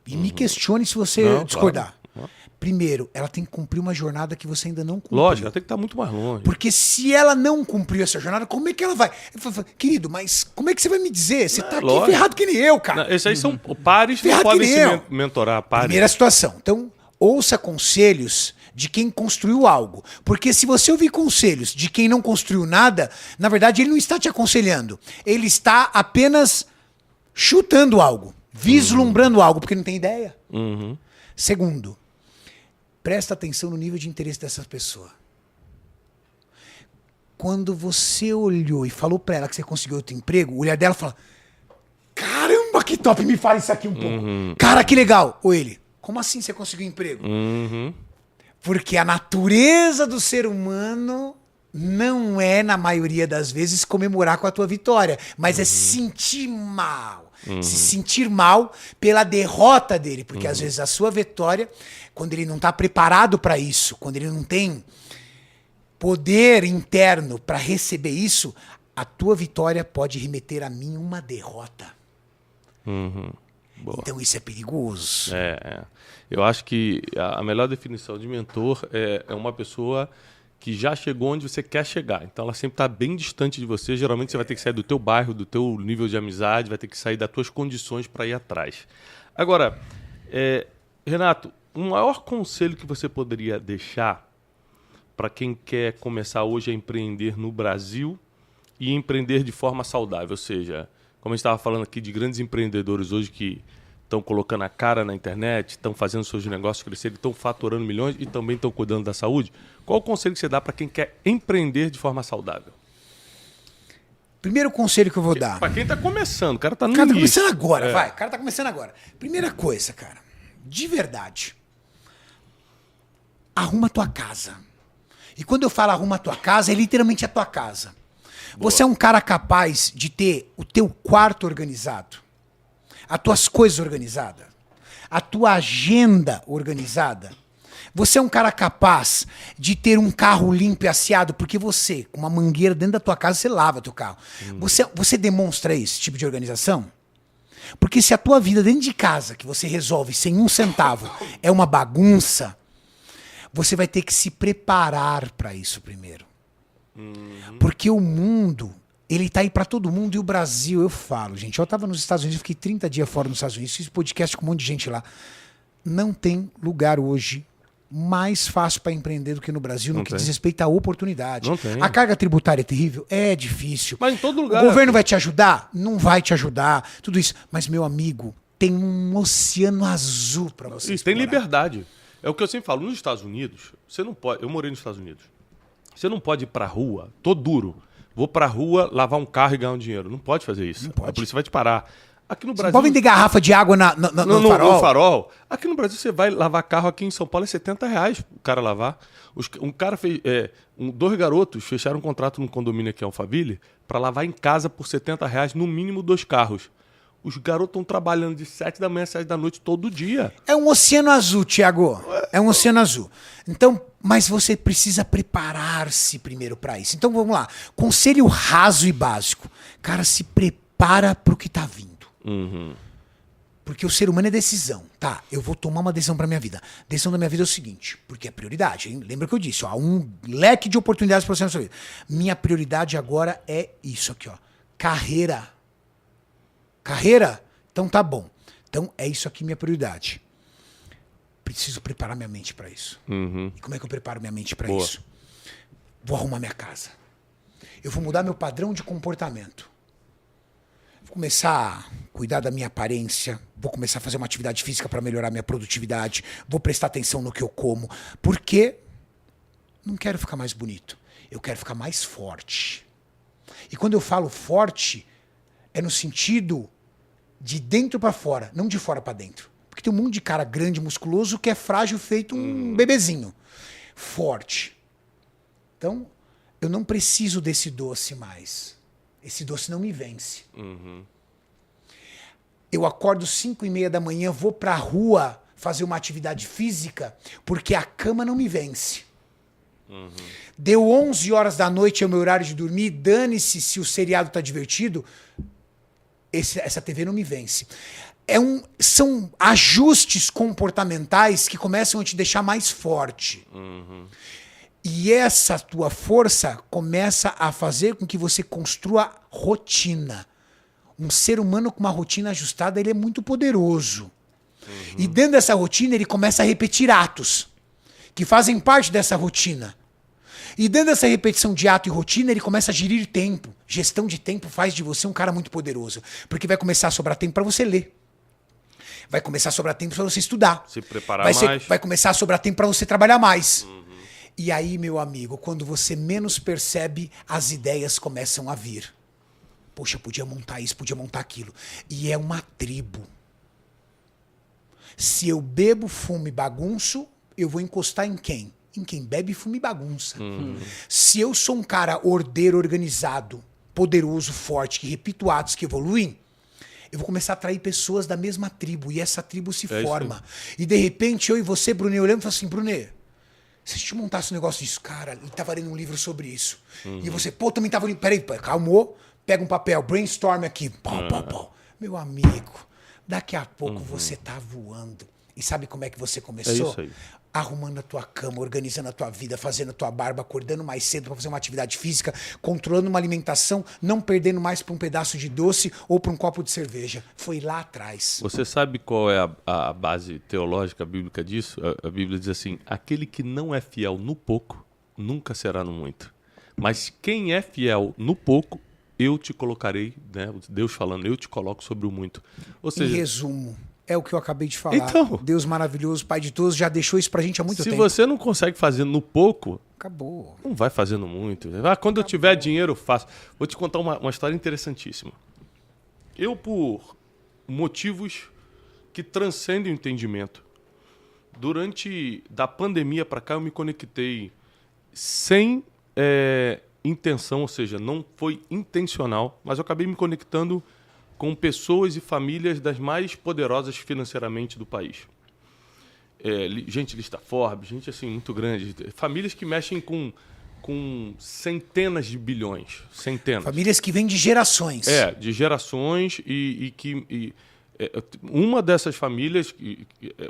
e me questione se você discordar. Claro. Primeiro, ela tem que cumprir uma jornada que você ainda não cumpriu. Lógico, ela tem que estar muito mais longe. Porque se ela não cumpriu essa jornada, como é que ela vai? Eu falo, querido, mas como é que você vai me dizer? Você tá aqui ferrado que nem eu, cara. Não, esses aí são pares que Ferrado podem que se nem eu. mentorar. Pares. Primeira situação. Então, ouça conselhos de quem construiu algo. Porque se você ouvir conselhos de quem não construiu nada, na verdade ele não está te aconselhando. Ele está apenas chutando algo, vislumbrando algo, porque não tem ideia. Uhum. Segundo, presta atenção no nível de interesse dessa pessoa. Quando você olhou e falou pra ela que você conseguiu outro emprego, o olhar dela fala, caramba, que top, me fala isso aqui um pouco. Cara, que legal. Ou ele, como assim você conseguiu emprego? Uhum. Porque a natureza do ser humano não é, na maioria das vezes, comemorar com a tua vitória, mas é sentir mal. Se sentir mal pela derrota dele, porque às vezes a sua vitória, quando ele não está preparado para isso, quando ele não tem poder interno para receber isso, a tua vitória pode remeter a mim uma derrota. Boa. Então isso é perigoso. Eu acho que a melhor definição de mentor é uma pessoa que já chegou onde você quer chegar. Então ela sempre está bem distante de você. Geralmente você vai ter que sair do teu bairro, do teu nível de amizade, vai ter que sair das tuas condições para ir atrás. Agora, Renato, o maior conselho que você poderia deixar para quem quer começar hoje a empreender no Brasil e empreender de forma saudável? Ou seja, como a gente estava falando aqui de grandes empreendedores hoje que estão colocando a cara na internet, estão fazendo seus negócios crescerem, estão faturando milhões e também estão cuidando da saúde. Qual o conselho que você dá para quem quer empreender de forma saudável? Primeiro conselho que eu vou dar. Para quem está começando, o cara está no O cara tá início. começando agora, vai. O cara tá começando agora. Primeira coisa, cara. De verdade. Arruma a tua casa. E quando eu falo arruma a tua casa, é literalmente a tua casa. Boa. Você é um cara capaz de ter o teu quarto organizado, as tuas coisas organizadas, a tua agenda organizada. Você é um cara capaz de ter um carro limpo e asseado, porque você, com uma mangueira dentro da tua casa, você lava teu carro. Você demonstra esse tipo de organização? Porque se a tua vida dentro de casa, que você resolve sem um centavo, é uma bagunça, você vai ter que se preparar para isso primeiro. Porque o mundo, ele tá aí para todo mundo, e o Brasil, eu falo, gente, eu estava nos Estados Unidos, fiquei 30 dias fora nos Estados Unidos, fiz podcast com um monte de gente lá. Não tem lugar hoje mais fácil para empreender do que no Brasil, no Não que tem. diz respeito à oportunidade. Não tem. A carga tributária é terrível? É difícil. Mas em todo lugar. O governo vai te ajudar? Não vai te ajudar. Tudo isso. Mas, meu amigo, tem um oceano azul para você Isso, tem explorar. liberdade. É o que eu sempre falo. Nos Estados Unidos, você não pode... Eu morei nos Estados Unidos. Você não pode ir pra rua, tô duro. Vou pra rua lavar um carro e ganhar um dinheiro. Não pode fazer isso. Não pode. A polícia vai te parar. Aqui no Você Brasil... pode vender garrafa de água no farol? No farol. Aqui no Brasil, você vai lavar carro aqui em São Paulo, é R$70 o cara lavar. Um cara fez... dois garotos fecharam um contrato num condomínio aqui em Alphaville para lavar em casa por R$70, no mínimo 2 carros. Os garotos estão trabalhando de 7 da manhã a 7 da noite todo dia. É um oceano azul, Thiago. É um oceano azul. Então, mas você precisa preparar-se primeiro para isso. Então vamos lá. Conselho raso e básico. Cara, se prepara pro que tá vindo. Porque o ser humano é decisão. Tá, eu vou tomar uma decisão pra minha vida. A decisão da minha vida é o seguinte, porque é prioridade, hein? Lembra que eu disse, ó, há um leque de oportunidades pra você na sua vida. Minha prioridade agora é isso aqui, ó. Carreira. Carreira? Então tá bom. Então é isso aqui minha prioridade. Preciso preparar minha mente pra isso. E como é que eu preparo minha mente pra Boa. isso? Vou arrumar minha casa. Eu vou mudar meu padrão de comportamento. Vou começar a cuidar da minha aparência, vou começar a fazer uma atividade física para melhorar minha produtividade, vou prestar atenção no que eu como, porque não quero ficar mais bonito, eu quero ficar mais forte. E quando eu falo forte, é no sentido de dentro para fora, não de fora para dentro. Porque tem um monte de cara grande, musculoso, que é frágil, feito um bebezinho. Forte. Então, eu não preciso desse doce mais. Esse doce não me vence. Eu acordo 5:30 da manhã, vou pra rua fazer uma atividade física, porque a cama não me vence. Deu 11 horas da noite, é o meu horário de dormir, dane-se se o seriado tá divertido, essa TV não me vence. São ajustes comportamentais que começam a te deixar mais forte. E essa tua força começa a fazer com que você construa rotina. Um ser humano com uma rotina ajustada, ele é muito poderoso. E dentro dessa rotina, ele começa a repetir atos que fazem parte dessa rotina. E dentro dessa repetição de ato e rotina, ele começa a gerir tempo. Gestão de tempo faz de você um cara muito poderoso. Porque vai começar a sobrar tempo para você ler. Vai começar a sobrar tempo para você estudar. Se preparar mais. Vai começar a sobrar tempo para você trabalhar mais. E aí, meu amigo, quando você menos percebe, as ideias começam a vir. Poxa, podia montar isso, podia montar aquilo. E é uma tribo. Se eu bebo, fumo e bagunço, eu vou encostar em quem? Em quem bebe, fuma e bagunça. Se eu sou um cara ordeiro, organizado, poderoso, forte, que repito atos que evoluem, eu vou começar a atrair pessoas da mesma tribo. E essa tribo se forma. E de repente, eu e você, Brunet, olhamos e falamos assim, Brunet, se a gente montasse um negócio disso, cara, ele tava lendo um livro sobre isso. E você, pô, também tava lendo. Peraí, calmou, pega um papel, brainstorm aqui. Pau, pau, pau. Meu amigo, daqui a pouco você tá voando. E sabe como é que você começou? É isso aí. Arrumando a tua cama, organizando a tua vida, fazendo a tua barba, acordando mais cedo para fazer uma atividade física, controlando uma alimentação, não perdendo mais para um pedaço de doce ou para um copo de cerveja. Foi lá atrás. Você sabe qual é a base teológica bíblica disso? A Bíblia diz assim, aquele que não é fiel no pouco, nunca será no muito. Mas quem é fiel no pouco, eu te colocarei, né? Deus falando, eu te coloco sobre o muito. Ou seja, Em resumo, é o que eu acabei de falar. Então, Deus maravilhoso, Pai de todos, já deixou isso pra gente há muito se tempo. você não consegue fazer no pouco, Acabou. não vai fazendo muito. Quando eu tiver dinheiro, eu faço. Vou te contar uma história interessantíssima. Eu, por motivos que transcendem o entendimento, durante da pandemia para cá, eu me conectei sem intenção, ou seja, não foi intencional, mas eu acabei me conectando com pessoas e famílias das mais poderosas financeiramente do país. Gente lista Forbes, gente assim muito grande, famílias que mexem com centenas de bilhões, centenas. Famílias que vêm de gerações. De gerações uma dessas famílias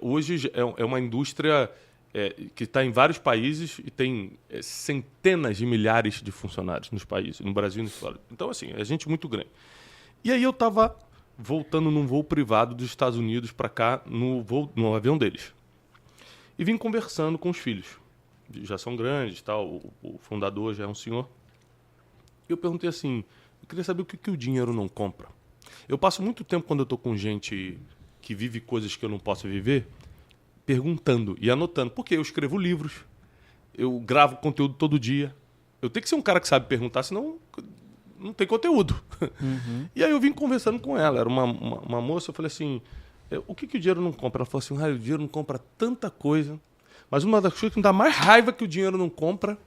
hoje é uma indústria que está em vários países e tem centenas de milhares de funcionários nos países, no Brasil e no fora. Então, assim, é gente muito grande. E aí eu estava voltando num voo privado dos Estados Unidos para cá, no avião deles. e vim conversando com os filhos. Já são grandes, tal, o fundador já é um senhor. Eu perguntei assim, eu queria saber o que o dinheiro não compra. Eu passo muito tempo quando eu estou com gente que vive coisas que eu não posso viver, perguntando e anotando. Porque eu escrevo livros, eu gravo conteúdo todo dia. Eu tenho que ser um cara que sabe perguntar, senão não tem conteúdo. Uhum. E aí eu vim conversando com ela. Era uma moça, eu falei assim, o que o dinheiro não compra? Ela falou assim, o dinheiro não compra tanta coisa. Mas uma das coisas que me dá mais raiva que o dinheiro não compra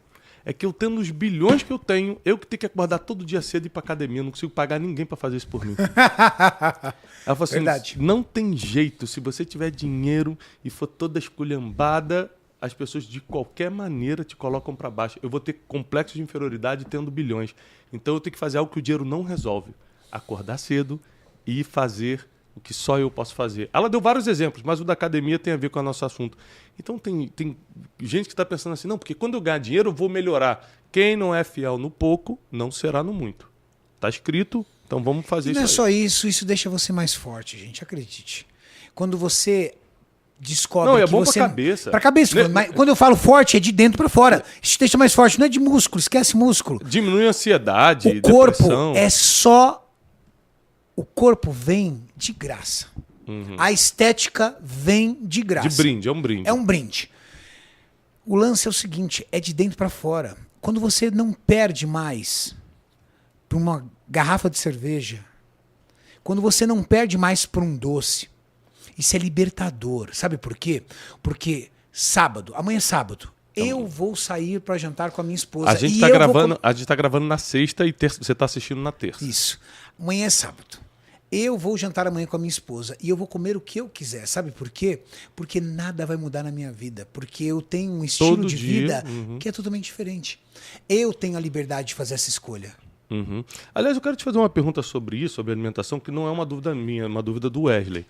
é que eu tendo os bilhões que eu tenho que acordar todo dia cedo e ir pra academia. Eu não consigo pagar ninguém para fazer isso por mim. Ela falou assim, verdade. Não tem jeito. Se você tiver dinheiro e for toda esculhambada, as pessoas de qualquer maneira te colocam para baixo. Eu vou ter complexo de inferioridade tendo bilhões. Então eu tenho que fazer algo que o dinheiro não resolve. Acordar cedo e fazer o que só eu posso fazer. Ela deu vários exemplos, mas o da academia tem a ver com o nosso assunto. Então tem gente que está pensando assim, não, porque quando eu ganhar dinheiro eu vou melhorar. Quem não é fiel no pouco, não será no muito. Está escrito, então vamos fazer isso. Não é só isso deixa você mais forte, gente, acredite. Quando você descobre não, é que bom você... pra cabeça. Pra cabeça. Mas quando eu falo forte, é de dentro pra fora. Isso te deixa mais forte, não é de músculo, esquece músculo. Diminui a ansiedade, o corpo depressão. É só... O corpo vem de graça. Uhum. A estética vem de graça. De brinde, é um brinde. É um brinde. O lance é o seguinte, é de dentro pra fora. Quando você não perde mais pra uma garrafa de cerveja, quando você não perde mais por um doce, isso é libertador. Sabe por quê? Porque sábado, amanhã é sábado, eu vou sair para jantar com a minha esposa. A gente tá gravando na sexta e terça, você tá assistindo na terça. Isso. Amanhã é sábado. Eu vou jantar amanhã com a minha esposa e eu vou comer o que eu quiser. Sabe por quê? Porque nada vai mudar na minha vida. Porque eu tenho um estilo de vida que é totalmente diferente. Eu tenho a liberdade de fazer essa escolha. Uhum. Aliás, eu quero te fazer uma pergunta sobre isso, sobre alimentação, que não é uma dúvida minha, é uma dúvida do Wesley.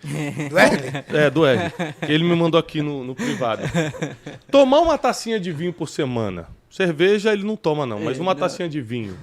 Do Wesley? É, do Wesley. Ele me mandou aqui no privado. Tomar uma tacinha de vinho por semana. Cerveja ele não toma não, mas uma tacinha de vinho.